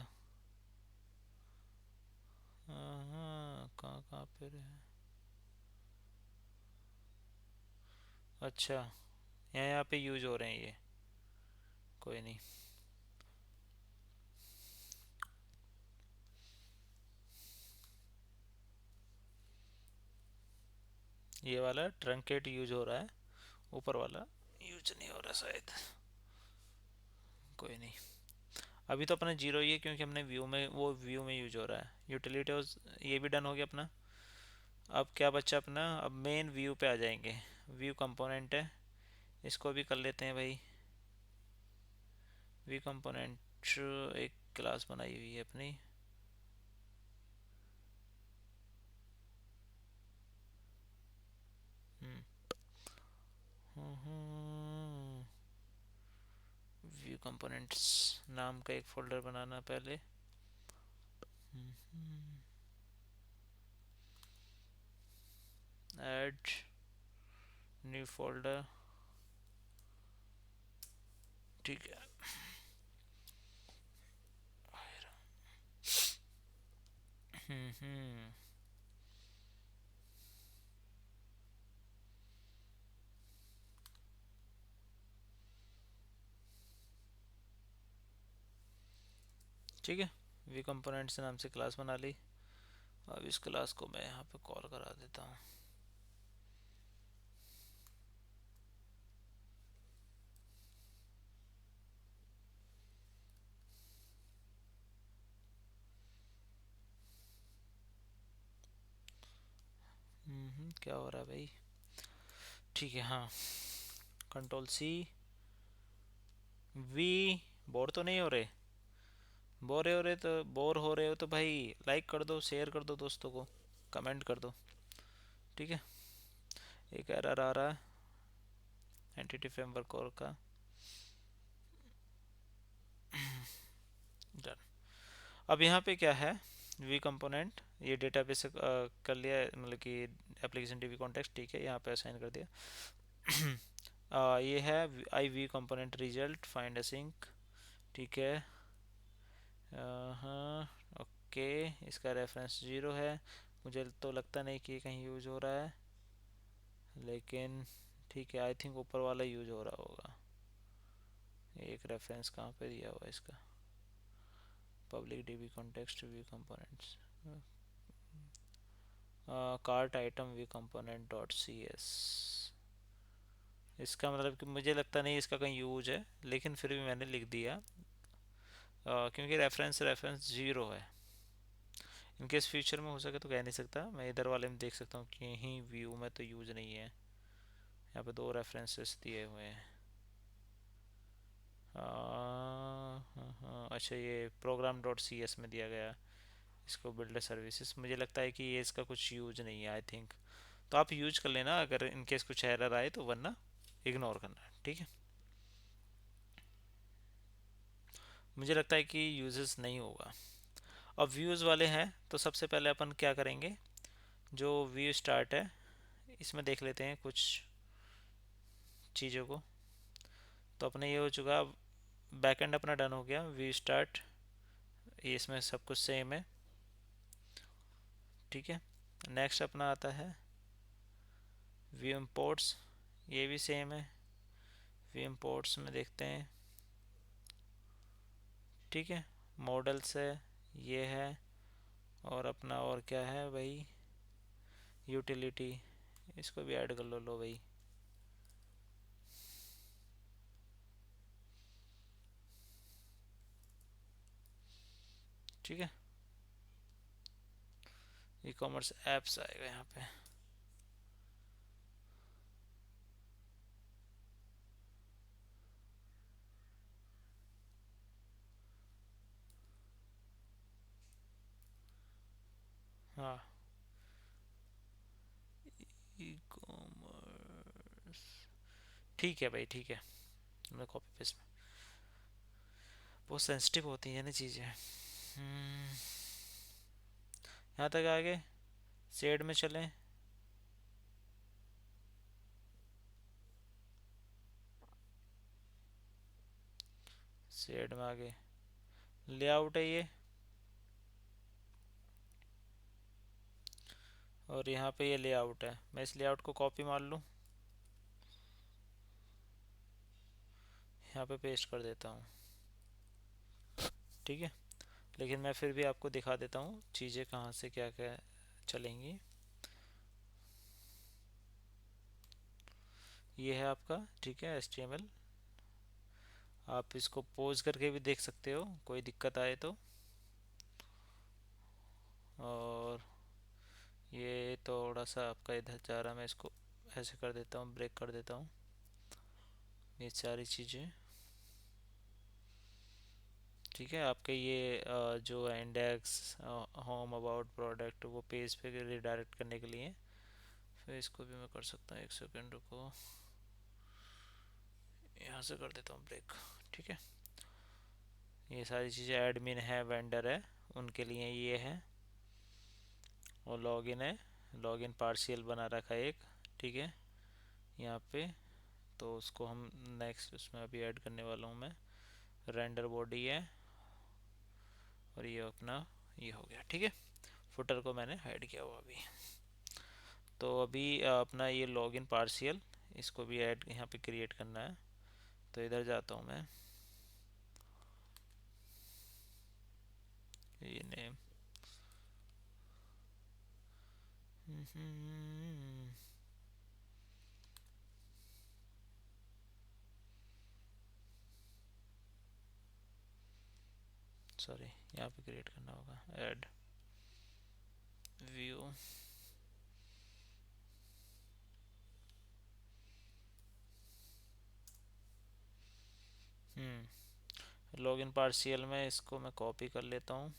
हाँ, कहाँ कहाँ पे है, अच्छा, यहाँ पे यूज हो रहे हैं ये, कोई नहीं। ये वाला ट्रंकेट यूज हो रहा है, ऊपर वाला यूज नहीं हो रहा शायद। कोई नहीं, अभी तो अपना जीरो ही है क्योंकि हमने व्यू में, वो व्यू में यूज हो रहा है। यूटिलिटी ये भी डन हो गया अपना। अब क्या बच्चा अपना, अब मेन व्यू पे आ जाएंगे। व्यू कंपोनेंट है, इसको भी कर लेते हैं भाई। व्यू कंपोनेंट एक क्लास बनाई हुई है अपनी। व्यू कंपोनेंट्स नाम का एक फोल्डर बनाना पहले। ऐड न्यू फोल्डर, ठीक है। ठीक है, व्यू कंपोनेंट्स नाम से क्लास बना ली। अब इस क्लास को मैं यहाँ पे कॉल करा देता हूँ। क्या हो रहा है भाई? ठीक है, हाँ। Control C. वी। बोर तो नहीं हो रहे? बोर हो रहे हो तो भाई लाइक कर दो, शेयर कर दो दोस्तों को, कमेंट कर दो। ठीक है। एक एरर आ रहा है एंटिटी फ्रेमवर्क और का। डन। अब यहाँ पे क्या है, वी कंपोनेंट ये डेटाबेस से कर लिया है, मतलब कि एप्लीकेशन डीबी कॉन्टेक्स्ट, ठीक है, यहाँ पे असाइन कर दिया। ये है I V component result find sync, ठीक है। हाँ, ओके। इसका रेफरेंस 0 है। मुझे तो लगता नहीं कि ये कहीं यूज हो रहा है, लेकिन ठीक है, आई थिंक ऊपर वाला यूज हो रहा होगा। एक रेफरेंस कहाँ पे दिया हुआ है इसका? Public DB context view components, cart item view component dot C S. इसका मतलब कि मुझे लगता नहीं इसका कहीं यूज है, लेकिन फिर भी मैंने लिख दिया क्योंकि रेफरेंस रेफरेंस 0 है। इनकेस फ्यूचर में हो सके तो कह नहीं सकता, मैं इधर वाले में देख सकता हूँ कि यहीं व्यू में तो यूज नहीं है। यहाँ पे दो रेफरेंसेस दिए हुए हैं। हाँ, अच्छा, ये प्रोग्राम डॉट सी एस में दिया गया, इसको बिल्डर सर्विसेज। मुझे लगता है कि ये इसका कुछ यूज नहीं है आई थिंक। तो आप यूज कर लेना अगर इनकेस कुछ एरर आए तो, वरना इग्नोर करना, ठीक है। मुझे लगता है कि यूजेस नहीं होगा। अब व्यूज़ वाले हैं तो सबसे पहले अपन क्या करेंगे, जो व्यू स्टार्ट है इसमें देख लेते हैं कुछ चीज़ों को। तो अपने ये हो चुका, बैकएंड अपना डन हो गया। व्यू स्टार्ट, ये इसमें सब कुछ सेम है, ठीक है। नेक्स्ट अपना आता है व्यू इंपोर्ट्स, ये भी सेम है। व्यू इंपोर्ट्स में देखते हैं, ठीक है। मॉडल्स है, ये है। और अपना और क्या है भाई, यूटिलिटी, इसको भी ऐड कर लो भाई। ठीक है, ई कॉमर्स ऐप्स आएगा यहाँ पे। हाँ, ई कॉमर्स, ठीक है भाई, ठीक है। मैं कॉपी पेस्ट में, बहुत सेंसिटिव होती है ना चीज़ें। यहाँ तक आगे शेड में चलें। शेड में आगे लेआउट है ये, और यहाँ पे ये लेआउट है। मैं इस लेआउट को कॉपी मार लूँ, यहाँ पे पेस्ट कर देता हूँ, ठीक है। लेकिन मैं फिर भी आपको दिखा देता हूँ चीज़ें कहाँ से क्या क्या चलेंगी। ये है आपका, ठीक है, HTML। आप इसको पोज करके भी देख सकते हो, कोई दिक्कत आए तो। और ये थोड़ा सा आपका इधर जा रहा, मैं इसको ऐसे कर देता हूँ, ब्रेक कर देता हूँ। ये सारी चीज़ें ठीक है। आपके ये जो है इंडेक्स, होम, अबाउट, प्रोडक्ट, वो पेज पे रिडायरेक्ट करने के लिए। फिर इसको भी मैं कर सकता हूँ, एक सेकेंड रुको, यहाँ से कर देता हूँ ब्रेक। ठीक है, ये सारी चीज़ें, एडमिन है, वेंडर है, उनके लिए ये है। और लॉगिन है, लॉगिन पार्शियल बना रखा है एक, ठीक है, यहाँ पे। तो उसको हम नेक्स्ट उसमें अभी ऐड करने वाला हूँ मैं। रेंडर बॉडी है, और ये अपना ये हो गया, ठीक है। फुटर को मैंने ऐड किया हुआ अभी। तो अभी अपना ये लॉगिन पार्शियल, इसको भी ऐड यहाँ पे क्रिएट करना है। तो इधर जाता हूँ मैं, ये नेम, सॉरी, यहाँ पे क्रिएट करना होगा, ऐड व्यू। लॉगिन पार्शियल में इसको मैं कॉपी कर लेता हूँ,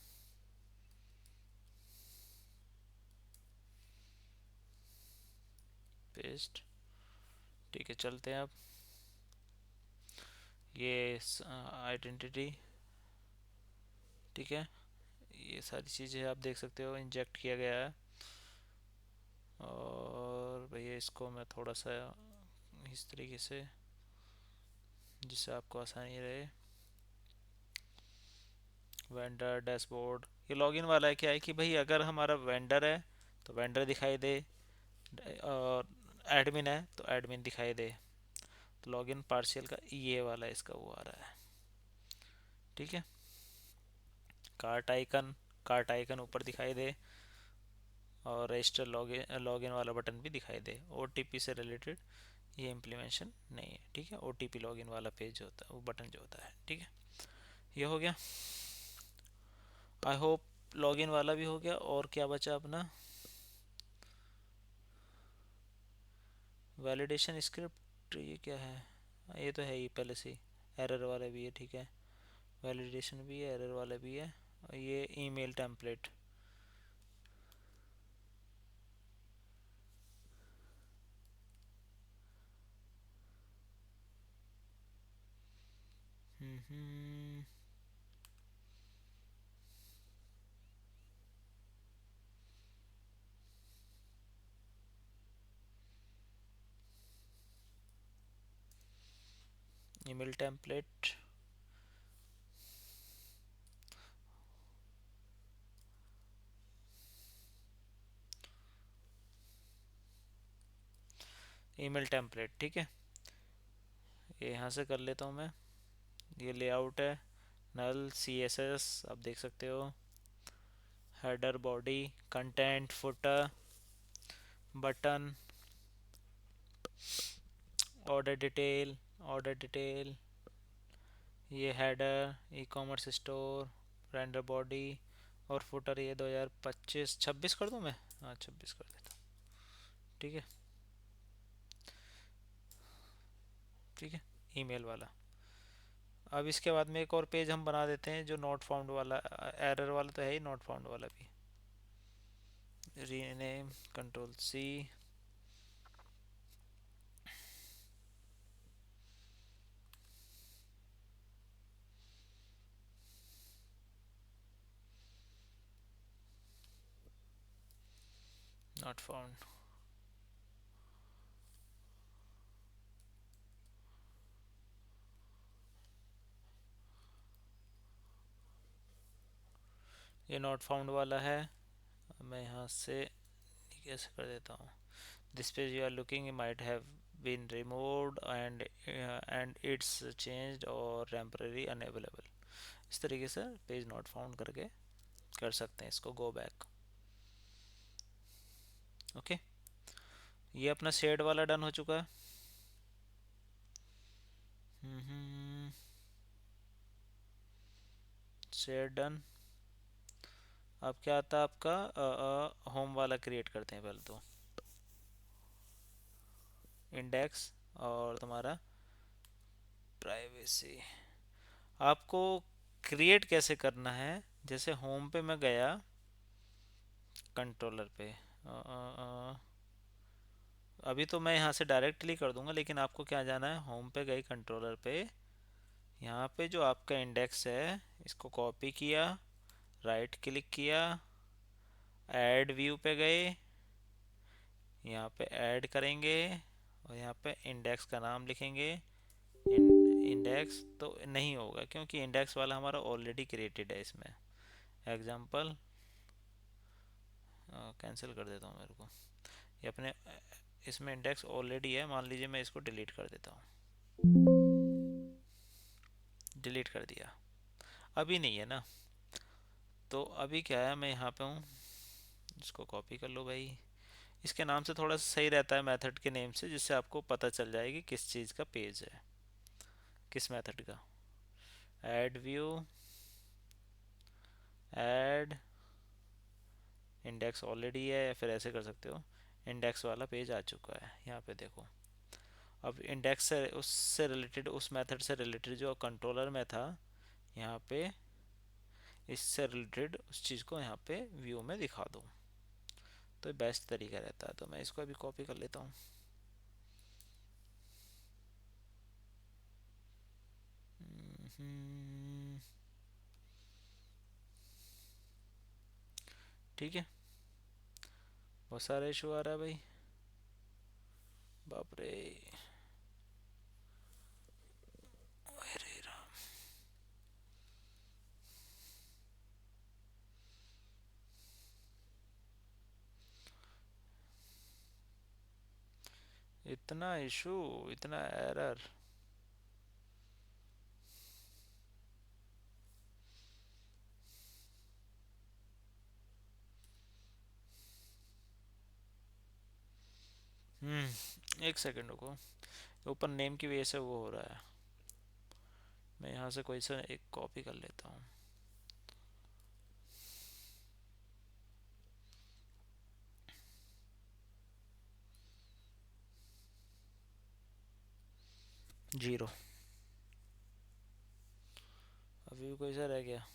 पेस्ट। ठीक है, चलते हैं अब। ये आइडेंटिटी, ठीक है, ये सारी चीज़ें आप देख सकते हो, इंजेक्ट किया गया है। और भैया इसको मैं थोड़ा सा इस तरीके से, जिससे आपको आसानी रहे। वेंडर डैशबोर्ड, ये लॉगिन वाला है, क्या है कि भाई अगर हमारा वेंडर है तो वेंडर दिखाई दे, और एडमिन है तो एडमिन दिखाई दे। तो लॉगिन पार्शियल का ये वाला इसका वो आ रहा है, ठीक है। कार्ट आइकन, कार्ट आइकन ऊपर दिखाई दे, और रजिस्टर लॉगिन लॉगिन वाला बटन भी दिखाई दे। OTP से रिलेटेड ये इम्प्लीमेंशन नहीं है, ठीक है। OTP लॉगिन वाला पेज जो होता है, वो बटन जो होता है, ठीक है। ये हो गया, आई होप लॉगिन वाला भी हो गया। और क्या बचा अपना, वैलिडेशन स्क्रिप्ट, ये क्या है? ये तो है ही पहले से, एरर वाला भी है, ठीक है। वैलिडेशन भी है, एरर वाला भी है। और ये email template, email template, email template, ठीक है। ये यहाँ से कर लेता हूँ मैं। ये लेआउट है, नल CSS आप देख सकते हो, header, body, content, footer, button, order detail, order detail, ये header, e commerce store, render body, और फुटर ये 2025 26 कर दूँ मैं, हाँ 26 कर देता हूँ, ठीक है। ठीक है, ईमेल वाला। अब इसके बाद में एक और पेज हम बना देते हैं, जो नॉट फाउंड वाला, एरर वाला तो है ही, नॉट फाउंड वाला भी। Rename, Ctrl+C, not found. ये नॉट फाउंड वाला है। मैं यहाँ से कैसे कर देता हूँ, this page you are looking might have been removed and it's changed और टेम्पररी अनअवेलेबल। इस तरीके से पेज नॉट फाउंड करके कर सकते हैं इसको, गो बैक। ओके, ये अपना शेड वाला डन हो चुका है। Share done. अब क्या आता है आपका, होम वाला क्रिएट करते हैं पहले तो, इंडेक्स और तुम्हारा प्राइवेसी। आपको क्रिएट कैसे करना है, जैसे होम पे मैं गया, कंट्रोलर पे, अभी तो मैं यहाँ से डायरेक्टली कर दूंगा, लेकिन आपको क्या जाना है, होम पे गए कंट्रोलर पे, यहाँ पे जो आपका इंडेक्स है इसको कॉपी किया, राइट क्लिक किया, ऐड व्यू पे गए, यहाँ पे ऐड करेंगे और यहाँ पे इंडेक्स का नाम लिखेंगे। इंडेक्स तो नहीं होगा क्योंकि इंडेक्स वाला हमारा ऑलरेडी क्रिएटेड है इसमें। एग्जाम्पल कैंसिल कर देता हूँ, मेरे को ये अपने इसमें इंडेक्स ऑलरेडी है, मान लीजिए मैं इसको डिलीट कर देता हूँ। डिलीट कर दिया, अभी नहीं है ना, तो अभी क्या है, मैं यहाँ पे हूँ, इसको कॉपी कर लो भाई। इसके नाम से थोड़ा सा सही रहता है, मेथड के नेम से, जिससे आपको पता चल जाएगी किस चीज़ का पेज है, किस मेथड का। Add view, add index already है, या फिर ऐसे कर सकते हो, इंडेक्स वाला पेज आ चुका है, यहाँ पे देखो। अब इंडेक्स से उससे रिलेटेड, उस मेथड से रिलेटेड जो कंट्रोलर में था, यहाँ पे इससे रिलेटेड उस चीज़ को यहाँ पे व्यू में दिखा दो, तो बेस्ट तरीका रहता है। तो मैं इसको अभी कॉपी कर लेता हूँ। ठीक है, बहुत सारा इशू आ रहा है भाई, बाप रे। अरे राम, इतना इशू, इतना एरर। एक सेकंड रुको, ऊपर नेम की वजह से वो हो रहा है। मैं यहाँ से कोई सा एक कॉपी कर लेता हूँ। जीरो, अभी भी कोई सा रह गया।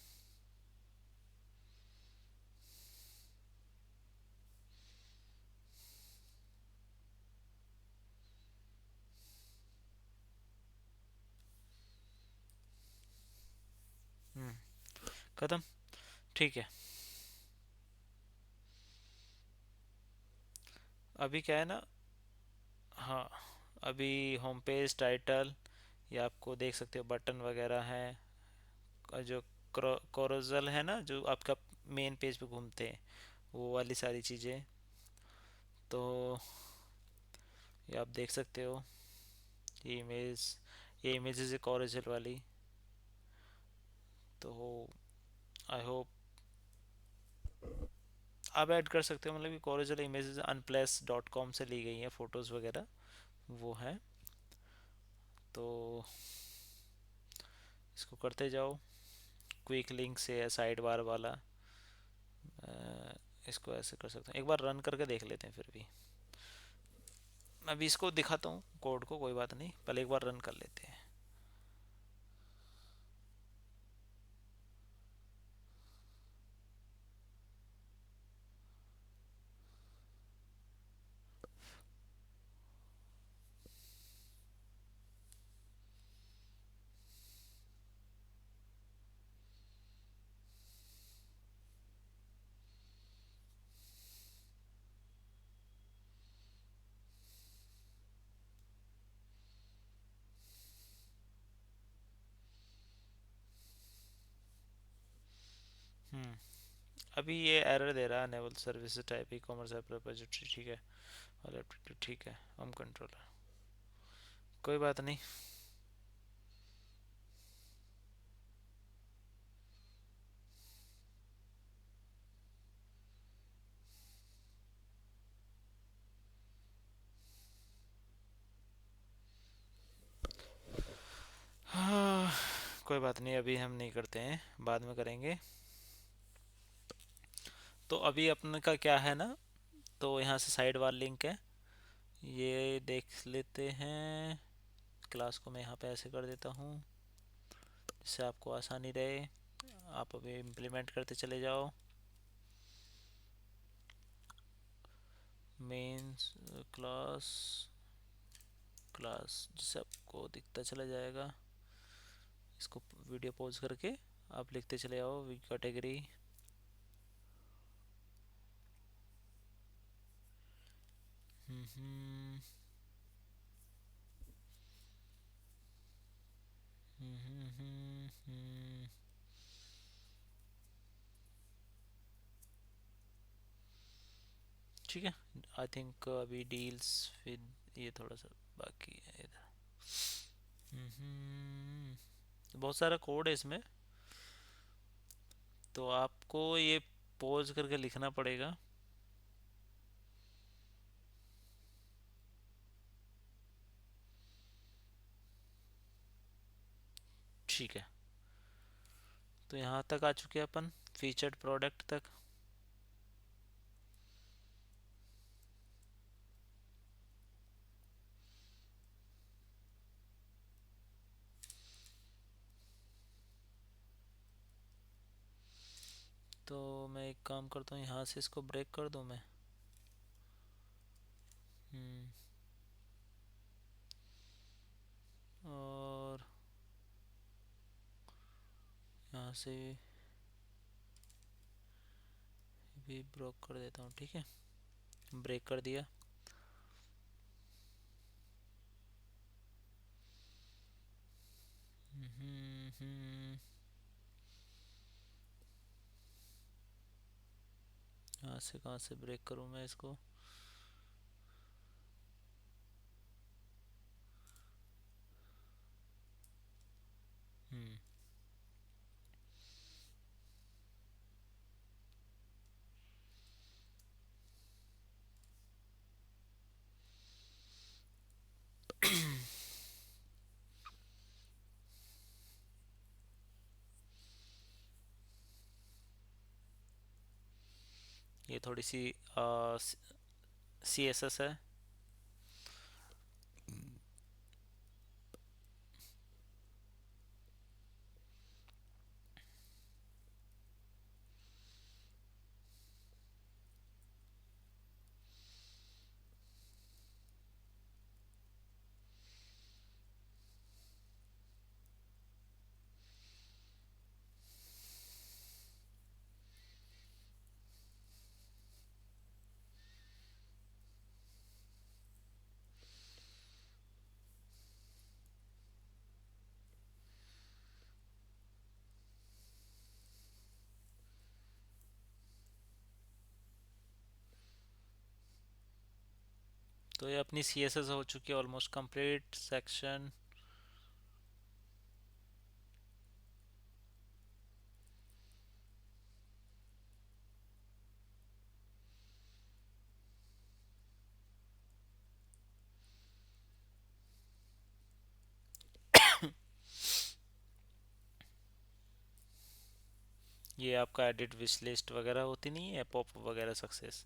खत्म, ठीक है। अभी क्या है ना, हाँ, अभी होम पेज, टाइटल, ये आपको देख सकते हो, बटन वगैरह हैं, और जो कोरोजल है ना, जो आपका मेन पेज पे घूमते हैं, वो वाली सारी चीज़ें, तो ये आप देख सकते हो। ये इमेज, ये इमेजेस है कोरोजल वाली, तो आई होप आप ऐड कर सकते हो, मतलब कि कोरोजल इमेजेस अनप्लेस डॉट कॉम से ली गई हैं, फ़ोटोज़ वगैरह वो हैं। तो इसको करते जाओ, क्विक लिंक से या साइड बार वाला, इसको ऐसे कर सकते हैं। एक बार रन करके देख लेते हैं फिर भी, मैं अभी इसको दिखाता हूँ कोड को, कोई बात नहीं, पहले एक बार रन कर लेते हैं। हम्म अभी ये एरर दे रहा है, naval service type e commerce app repository, ठीक है, और ठीक है, हम कंट्रोलर, कोई बात नहीं। कोई बात नहीं, अभी हम नहीं करते हैं, बाद में करेंगे। तो अभी अपने का क्या है ना, तो यहाँ से साइड बार लिंक है, ये देख लेते हैं। क्लास को मैं यहाँ पे ऐसे कर देता हूँ जिससे आपको आसानी रहे। आप अभी इम्प्लीमेंट करते चले जाओ। मेंस क्लास, क्लास जिससे आपको दिखता चला जाएगा। इसको वीडियो पॉज करके आप लिखते चले जाओ, वी कैटेगरी। हम्म ठीक है। आई थिंक अभी डील्स विद ये थोड़ा सा बाकी है इधर। बहुत सारा कोड है इसमें, तो आपको ये पॉज करके लिखना पड़ेगा। ठीक है, तो यहाँ तक आ चुके हैं अपन, फीचर्ड प्रोडक्ट तक। तो मैं एक काम करता हूँ, यहाँ से इसको ब्रेक कर दूँ मैं। हम्म, और यहाँ से भी ब्रेक कर देता हूँ, ठीक है। ब्रेक कर दिया। यहाँ से कहाँ से ब्रेक करूँ मैं इसको। हम्म ये थोड़ी सी सी एस एस है। तो ये अपनी सी एस एस हो चुकी है ऑलमोस्ट कंप्लीट सेक्शन। ये आपका एडिट विश लिस्ट वगैरह होती नहीं है, पॉप वगैरह सक्सेस।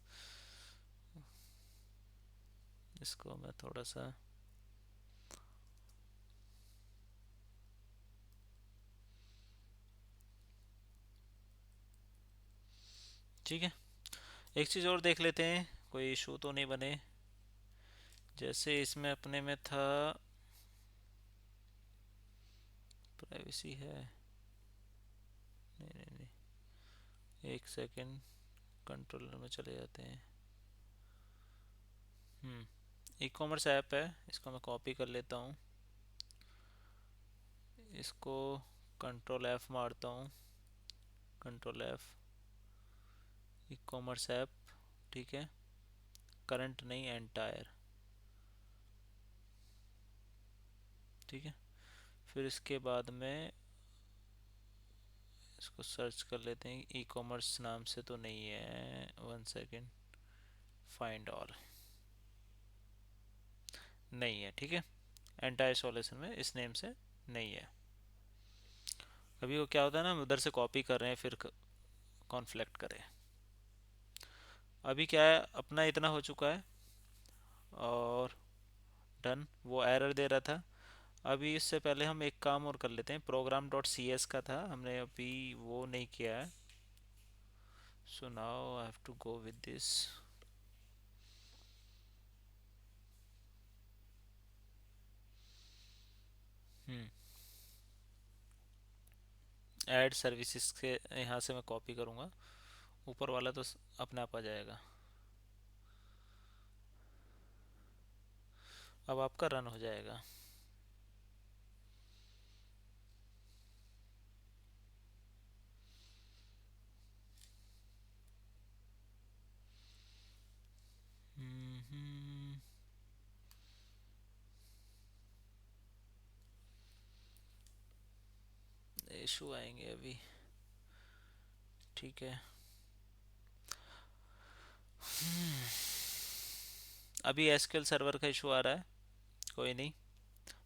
इसको मैं थोड़ा सा, ठीक है। एक चीज़ और देख लेते हैं, कोई इशू तो नहीं बने। जैसे इसमें अपने में था, प्राइवेसी है, नहीं नहीं नहीं, एक सेकंड, कंट्रोलर में चले जाते हैं। ई कॉमर्स ऐप है, इसको मैं कॉपी कर लेता हूँ। इसको कंट्रोल एफ मारता हूँ, control F, e commerce app, ठीक है। करंट नहीं, एंटायर, ठीक है। फिर इसके बाद में इसको सर्च कर लेते हैं, ई कॉमर्स नाम से तो नहीं है, वन सेकेंड, फाइंड ऑल, नहीं है, ठीक है। एंटायर सॉल्यूशन में इस नेम से नहीं है। कभी वो क्या होता है ना, हम उधर से कॉपी कर रहे हैं फिर कॉन्फ्लिक्ट करें। अभी क्या है, अपना इतना हो चुका है और डन, वो एरर दे रहा था। अभी इससे पहले हम एक काम और कर लेते हैं, प्रोग्राम डॉट सी एस का था, हमने अभी वो नहीं किया है। So now I have to go with this. Add services के यहाँ से मैं कॉपी करूँगा, ऊपर वाला तो अपने आप आ जाएगा। अब आपका रन हो जाएगा। इशू आएंगे अभी, ठीक है। अभी एसक्यूएल सर्वर का इशू आ रहा है, कोई नहीं,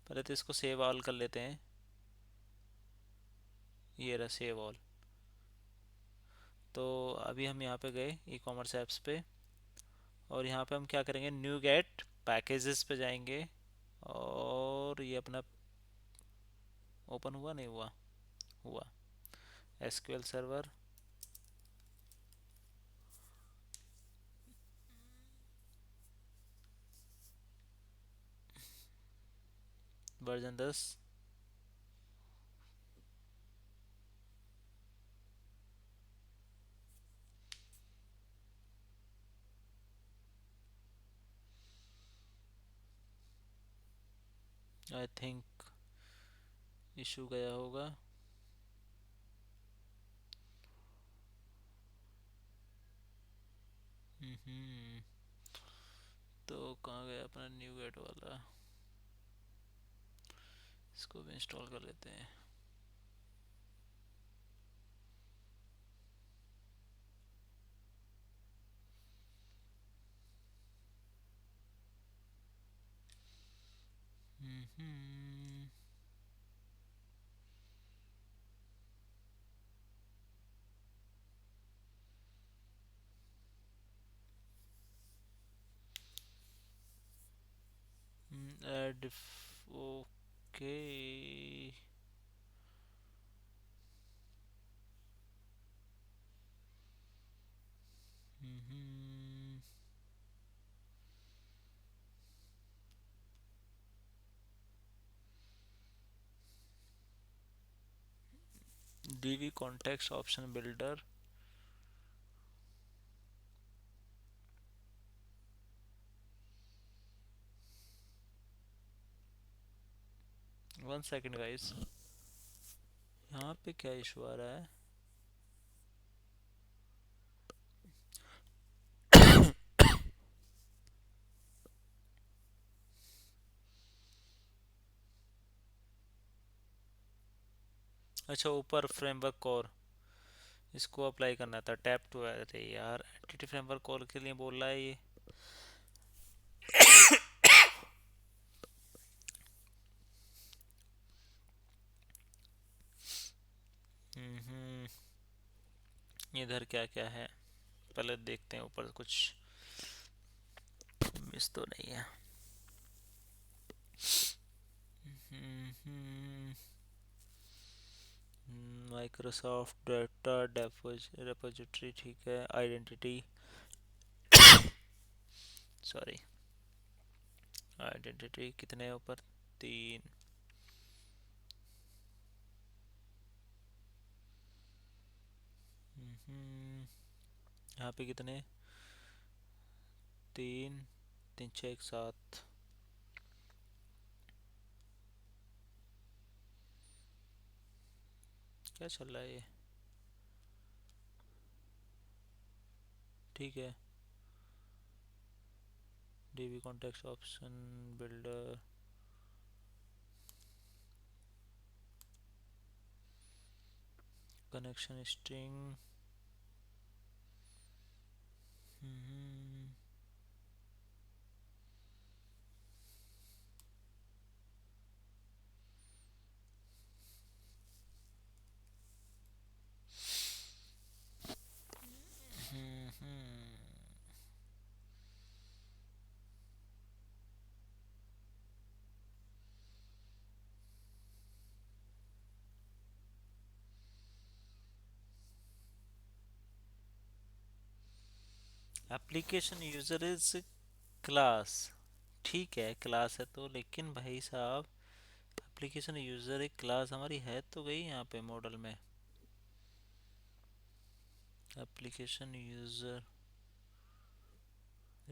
पहले तो इसको सेव ऑल कर लेते हैं। ये रहा सेव ऑल। तो अभी हम यहाँ पे गए ई कॉमर्स ऐप्स पे, और यहाँ पे हम क्या करेंगे, न्यू गेट पैकेजेस पे जाएंगे, और ये अपना ओपन हुआ नहीं हुआ, हुआ SQL server version 10। I think issue गया होगा। हम्म, तो कहाँ गया अपना न्यू गेट वाला, इसको भी इंस्टॉल कर लेते हैं। Add, okay. DB context option builder, 1 second guys, यहाँ पे क्या इशू आ रहा है। अच्छा, ऊपर फ्रेमवर्क कोर, इसको अप्लाई करना था, टैप टू। अरे यार, एंटिटी फ्रेमवर्क कॉल के लिए बोल रहा है ये। हम्म, इधर क्या क्या है, पहले देखते हैं ऊपर कुछ मिस तो नहीं है। माइक्रोसॉफ्ट डाटा रेपोजिटरी, ठीक है। आइडेंटिटी, सॉरी, आइडेंटिटी कितने ऊपर, 3। यहाँ पे कितने, 3, 3 6 1 7। क्या चल रहा है ये, ठीक है। DB context option builder, connection string, application user is class. ठीक है क्लास है तो, लेकिन भाई साहब एप्लीकेशन यूजर एक क्लास हमारी है तो गई यहाँ पे मॉडल में। एप्लीकेशन यूजर,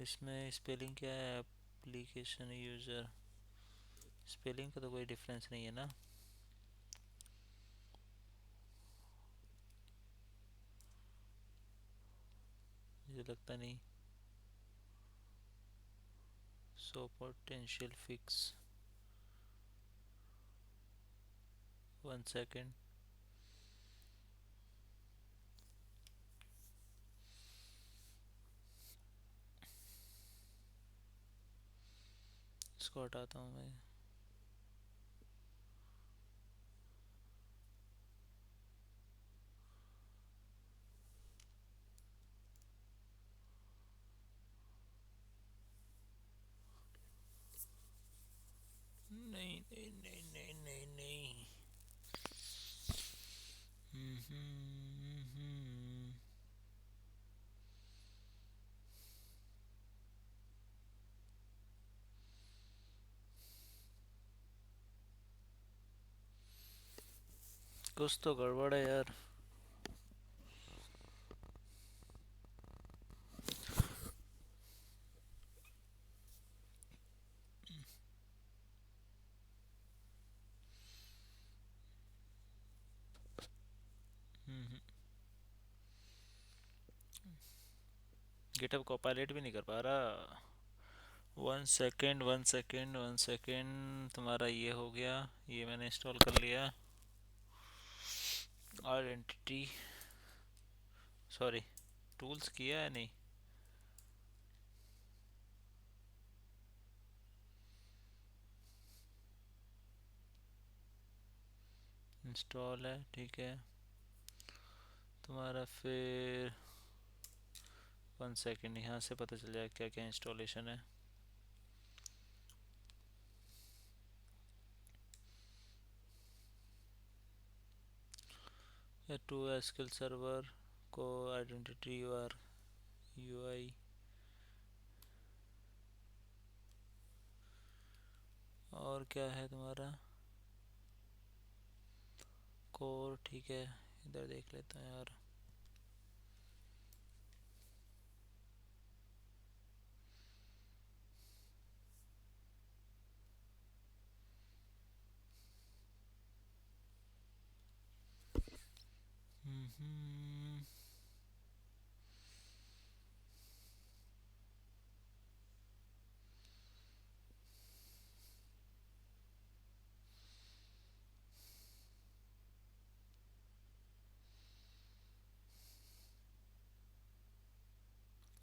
इसमें स्पेलिंग क्या है? एप्लीकेशन यूजर, स्पेलिंग का तो कोई डिफरेंस नहीं है ना। मुझे लगता नहीं। So potential fix, 1 second. इसको हटाता हूँ मैं। नहीं नहीं नहीं नहीं नहीं नहीं। कुछ तो गड़बड़ है यार। गिटहब कॉपायलट भी नहीं कर पा रहा। 1 सेकेंड 1 सेकेंड 1 सेकेंड, तुम्हारा ये हो गया, ये मैंने इंस्टॉल कर लिया। आइडेंटिटी, सॉरी, टूल्स किया है नहीं। इंस्टॉल है, ठीक है। तुम्हारा फिर 1 सेकेंड, यहाँ से पता चल जाएगा क्या क्या इंस्टॉलेशन है। या टू एसक्यूएल सर्वर को आइडेंटिटी और यूआई, और क्या है तुम्हारा कोर, ठीक है। इधर देख लेते हैं यार। हम्म,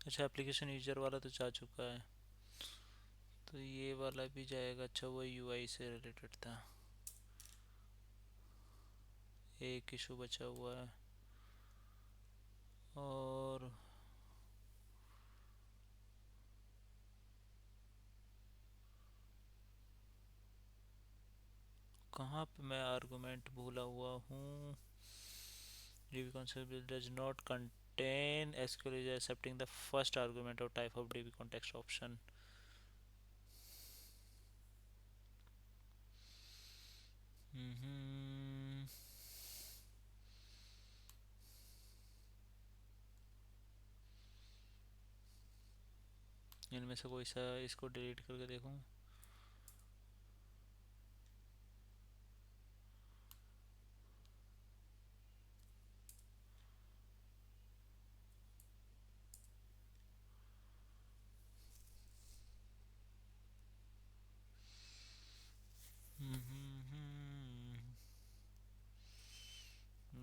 अच्छा एप्लीकेशन यूजर वाला तो जा चुका है, तो ये वाला भी जाएगा। अच्छा वो यूआई से रिलेटेड था। एक इशू बचा हुआ है, और कहाँ पे मैं आर्गुमेंट भूला हुआ हूँ। DB concept does not contain SQL is accepting the first argument or type of DB context option. हम्म, इनमें से कोई सा इसको डिलीट करके देखूँ।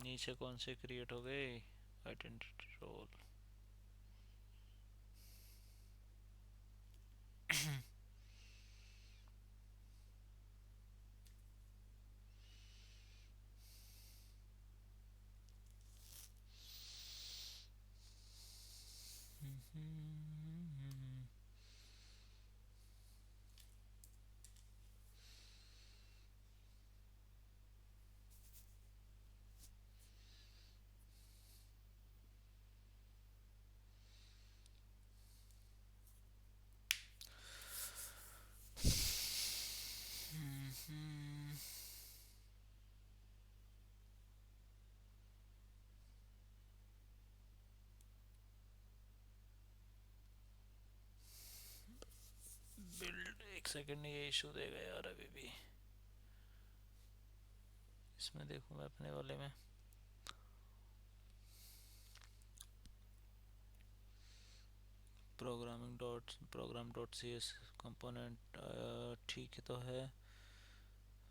नीचे कौन से क्रिएट हो गए? Identity role. सेकंड ये इशू देगा यार अभी भी। इसमें देखूँ मैं अपने वाले में। Program dot C S component ठीक है तो है।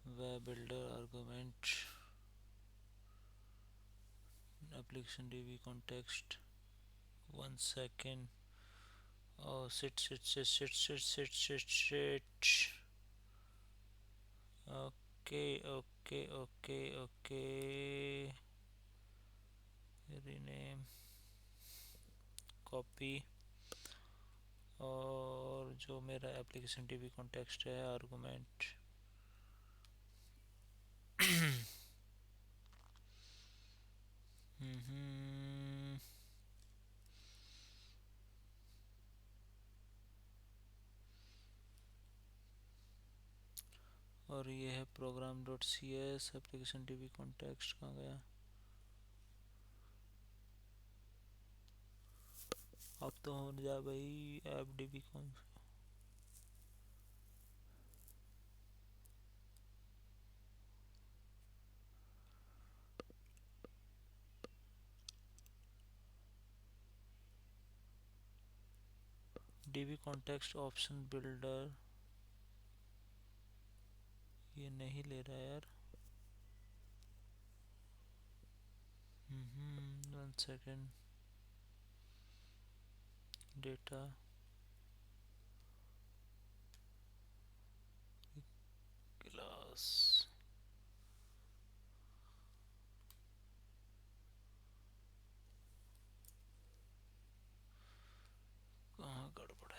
Web builder argument application DB context 1 second. Oh, shit. Okay. Rename, copy। और जो मेरा एप्लीकेशन डीबी कॉन्टेक्स्ट है आर्गुमेंट और ये है program dot C S application DB context कहाँ गया। अब तो हो जा भाई ऐप डीबी कौन डीबी कॉन्टेक्स्ट ऑप्शन बिल्डर ये नहीं ले रहा यार। 1 सेकेंड। डेटा क्लास कहाँ गड़बड़ है।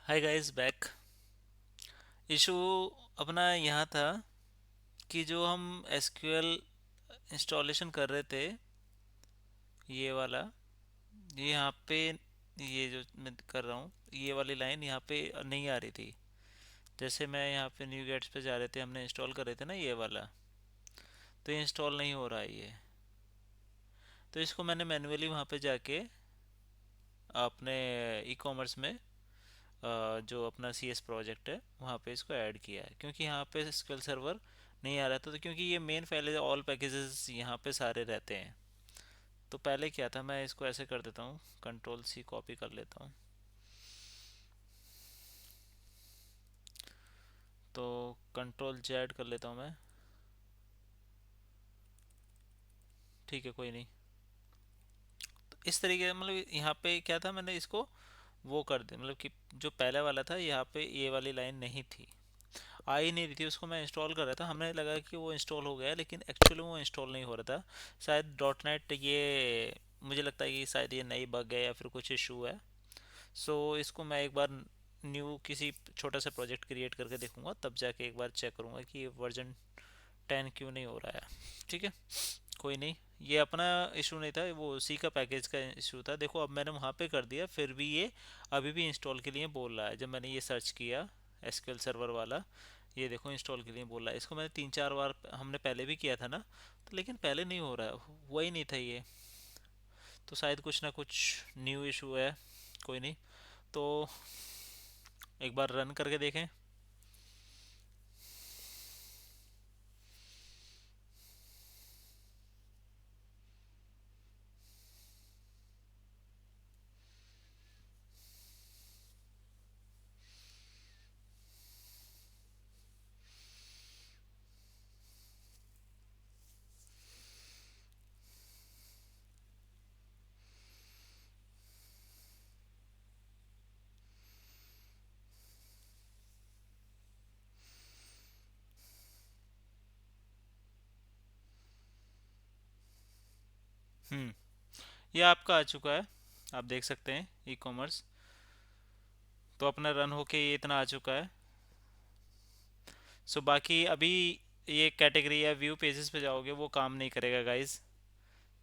Hi guys back. इशू अपना यहाँ था कि जो हम एसक्यूएल इंस्टॉलेशन कर रहे थे ये वाला, ये यहाँ पे ये जो मैं कर रहा हूँ ये वाली लाइन यहाँ पे नहीं आ रही थी। जैसे मैं यहाँ पे न्यू गेट्स पे जा रहे थे, हमने इंस्टॉल कर रहे थे ना ये वाला, तो ये इंस्टॉल नहीं हो रहा है ये। तो इसको मैंने मैन्युअली वहाँ पे जाके अपने ई कॉमर्स में जो अपना सी एस प्रोजेक्ट है वहाँ पे इसको ऐड किया है, क्योंकि यहाँ पे एसक्यूएल सर्वर नहीं आ रहा था। तो क्योंकि ये मेन फाइल है, ऑल पैकेजेस यहाँ पे सारे रहते हैं। तो पहले क्या था, मैं इसको ऐसे कर देता हूँ, कंट्रोल सी कॉपी कर लेता हूँ। तो कंट्रोल जेड कर लेता हूँ मैं। ठीक है कोई नहीं। तो इस तरीके मतलब यहाँ पे क्या था, मैंने इसको वो कर दे मतलब कि जो पहले वाला था यहाँ पे ये वाली लाइन नहीं थी, आ ही नहीं रही थी। उसको मैं इंस्टॉल कर रहा था, हमने लगा कि वो इंस्टॉल हो गया है, लेकिन एक्चुअली वो इंस्टॉल नहीं हो रहा था। शायद डॉट नेट ये मुझे लगता है कि शायद ये नई बग है या फिर कुछ इशू है। सो इसको मैं एक बार न्यू किसी छोटा सा प्रोजेक्ट क्रिएट करके देखूंगा, तब जाके एक बार चेक करूंगा कि ये वर्जन 10 क्यों नहीं हो रहा है। ठीक है कोई नहीं, ये अपना इशू नहीं था, वो सी का पैकेज का इशू था। देखो अब मैंने वहाँ पे कर दिया, फिर भी ये अभी भी इंस्टॉल के लिए बोल रहा है। जब मैंने ये सर्च किया एसक्यूएल सर्वर वाला, ये देखो इंस्टॉल के लिए बोल रहा है। इसको मैंने 3-4 बार हमने पहले भी किया था ना, तो लेकिन पहले नहीं हो रहा है, वही नहीं था ये। तो शायद कुछ ना कुछ न्यू इशू है। कोई नहीं, तो एक बार रन करके देखें। ये आपका आ चुका है, आप देख सकते हैं ई कॉमर्स। तो अपना रन होके ये इतना आ चुका है। सो बाकी अभी ये कैटेगरी या व्यू पेजेस पे जाओगे वो काम नहीं करेगा गाइज।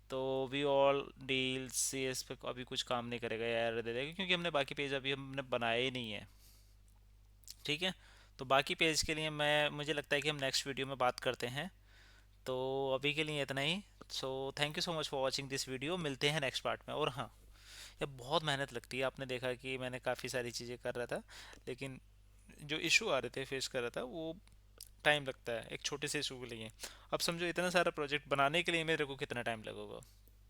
तो view all deals C S पे अभी कुछ काम नहीं करेगा यार, दे देगा क्योंकि हमने बाकी पेज अभी हमने बनाए ही नहीं है। ठीक है। तो बाकी पेज के लिए मैं मुझे लगता है कि हम नेक्स्ट वीडियो में बात करते हैं। तो अभी के लिए इतना ही। So thank you so much for watching this video, मिलते हैं नेक्स्ट पार्ट में। और हाँ, ये बहुत मेहनत लगती है, आपने देखा कि मैंने काफ़ी सारी चीज़ें कर रहा था, लेकिन जो इशू आ रहे थे फेस कर रहा था वो टाइम लगता है एक छोटे से इशू के लिए। अब समझो इतना सारा प्रोजेक्ट बनाने के लिए मेरे को कितना टाइम लगेगा।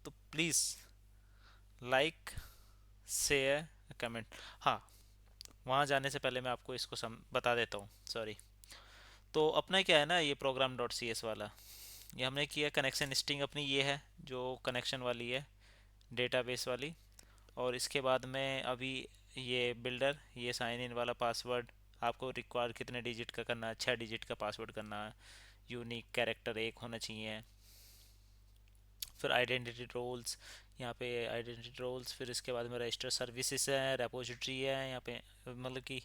तो प्लीज़ लाइक, शेयर, कमेंट। हाँ, वहाँ जाने से पहले मैं आपको इसको बता देता हूँ, सॉरी। तो अपना क्या है ना, ये प्रोग्राम डॉट सी एस वाला, ये हमने किया। कनेक्शन स्ट्रिंग अपनी ये है जो कनेक्शन वाली है, डेटाबेस वाली। और इसके बाद में अभी ये बिल्डर, ये साइन इन वाला पासवर्ड आपको रिक्वायर कितने डिजिट का करना है, 6 डिजिट का पासवर्ड करना है, यूनिक कैरेक्टर एक होना चाहिए। फिर आइडेंटिटी रोल्स, यहाँ पे आइडेंटिटी रोल्स। फिर इसके बाद में रजिस्टर सर्विसेज है, रेपोजिटरी है यहाँ पे। मतलब कि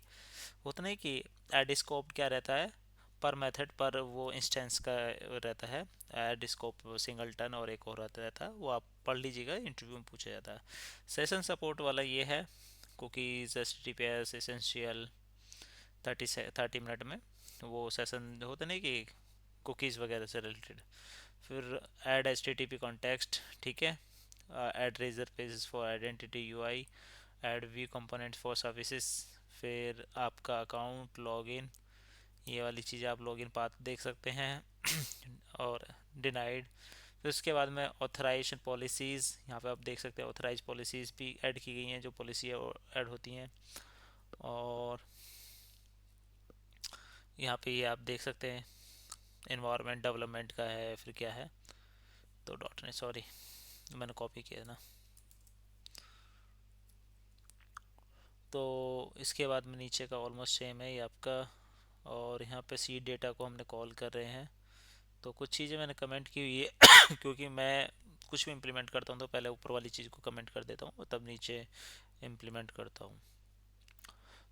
होता नहीं कि एड स्कोप क्या रहता है, पर मेथड पर वो इंस्टेंस का रहता है। एड स्कोप सिंगलटन और एक और रहता है, वो आप पढ़ लीजिएगा, इंटरव्यू में पूछा जाता है। सेशन सपोर्ट वाला ये है, cookies H T T P S essential 30 minute में वो सेशन होता नहीं कि कुकीज़ वगैरह से रिलेटेड। फिर add H T T P context, ठीक है। Add razor pages for identity U I, add view component for services. फिर आपका अकाउंट लॉगिन, ये वाली चीज़ आप लॉगिन पाथ देख सकते हैं। और डिनाइड। फिर उसके बाद में ऑथराइजेशन पॉलिसीज़, यहाँ पे आप देख सकते हैं ऑथराइज पॉलिसीज़ भी ऐड की गई हैं, जो पॉलिसी ऐड होती हैं। और यहाँ पे ये आप देख सकते हैं इन्वायरमेंट डेवलपमेंट का है, फिर क्या है, तो डॉट नेट, सॉरी मैंने कॉपी किया ना। तो इसके बाद में नीचे का ऑलमोस्ट सेम है ये आपका। और यहाँ पे सीड डेटा को हमने कॉल कर रहे हैं। तो कुछ चीज़ें मैंने कमेंट की हुई है क्योंकि मैं कुछ भी इम्प्लीमेंट करता हूँ तो पहले ऊपर वाली चीज़ को कमेंट कर देता हूँ और तब नीचे इम्प्लीमेंट करता हूँ।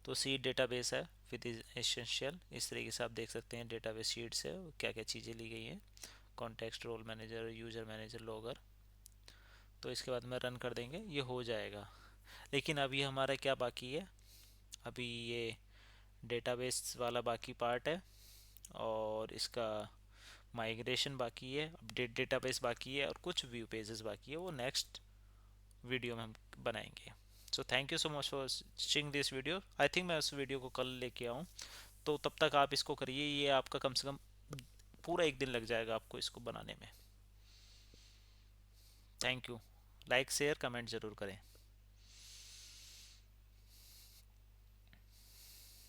तो सीड डेटाबेस है विद एसेंशियल, इस तरीके से आप देख सकते हैं डेटाबेस शीट से क्या क्या चीज़ें ली गई हैं। Context, role manager, user manager, logger. तो इसके बाद में रन कर देंगे, ये हो जाएगा। लेकिन अभी हमारा क्या बाकी है, अभी ये डेटाबेस वाला बाकी पार्ट है, और इसका माइग्रेशन बाकी है, अपडेट डेटाबेस बाकी है, और कुछ व्यू पेजेस बाकी है, वो नेक्स्ट वीडियो में हम बनाएंगे। सो thank you so much for watching this video. I think मैं उस वीडियो को कल लेके आऊँ, तो तब तक आप इसको करिए। ये आपका कम से कम पूरा एक दिन लग जाएगा आपको इसको बनाने में। Thank you. Like share comment ज़रूर करें।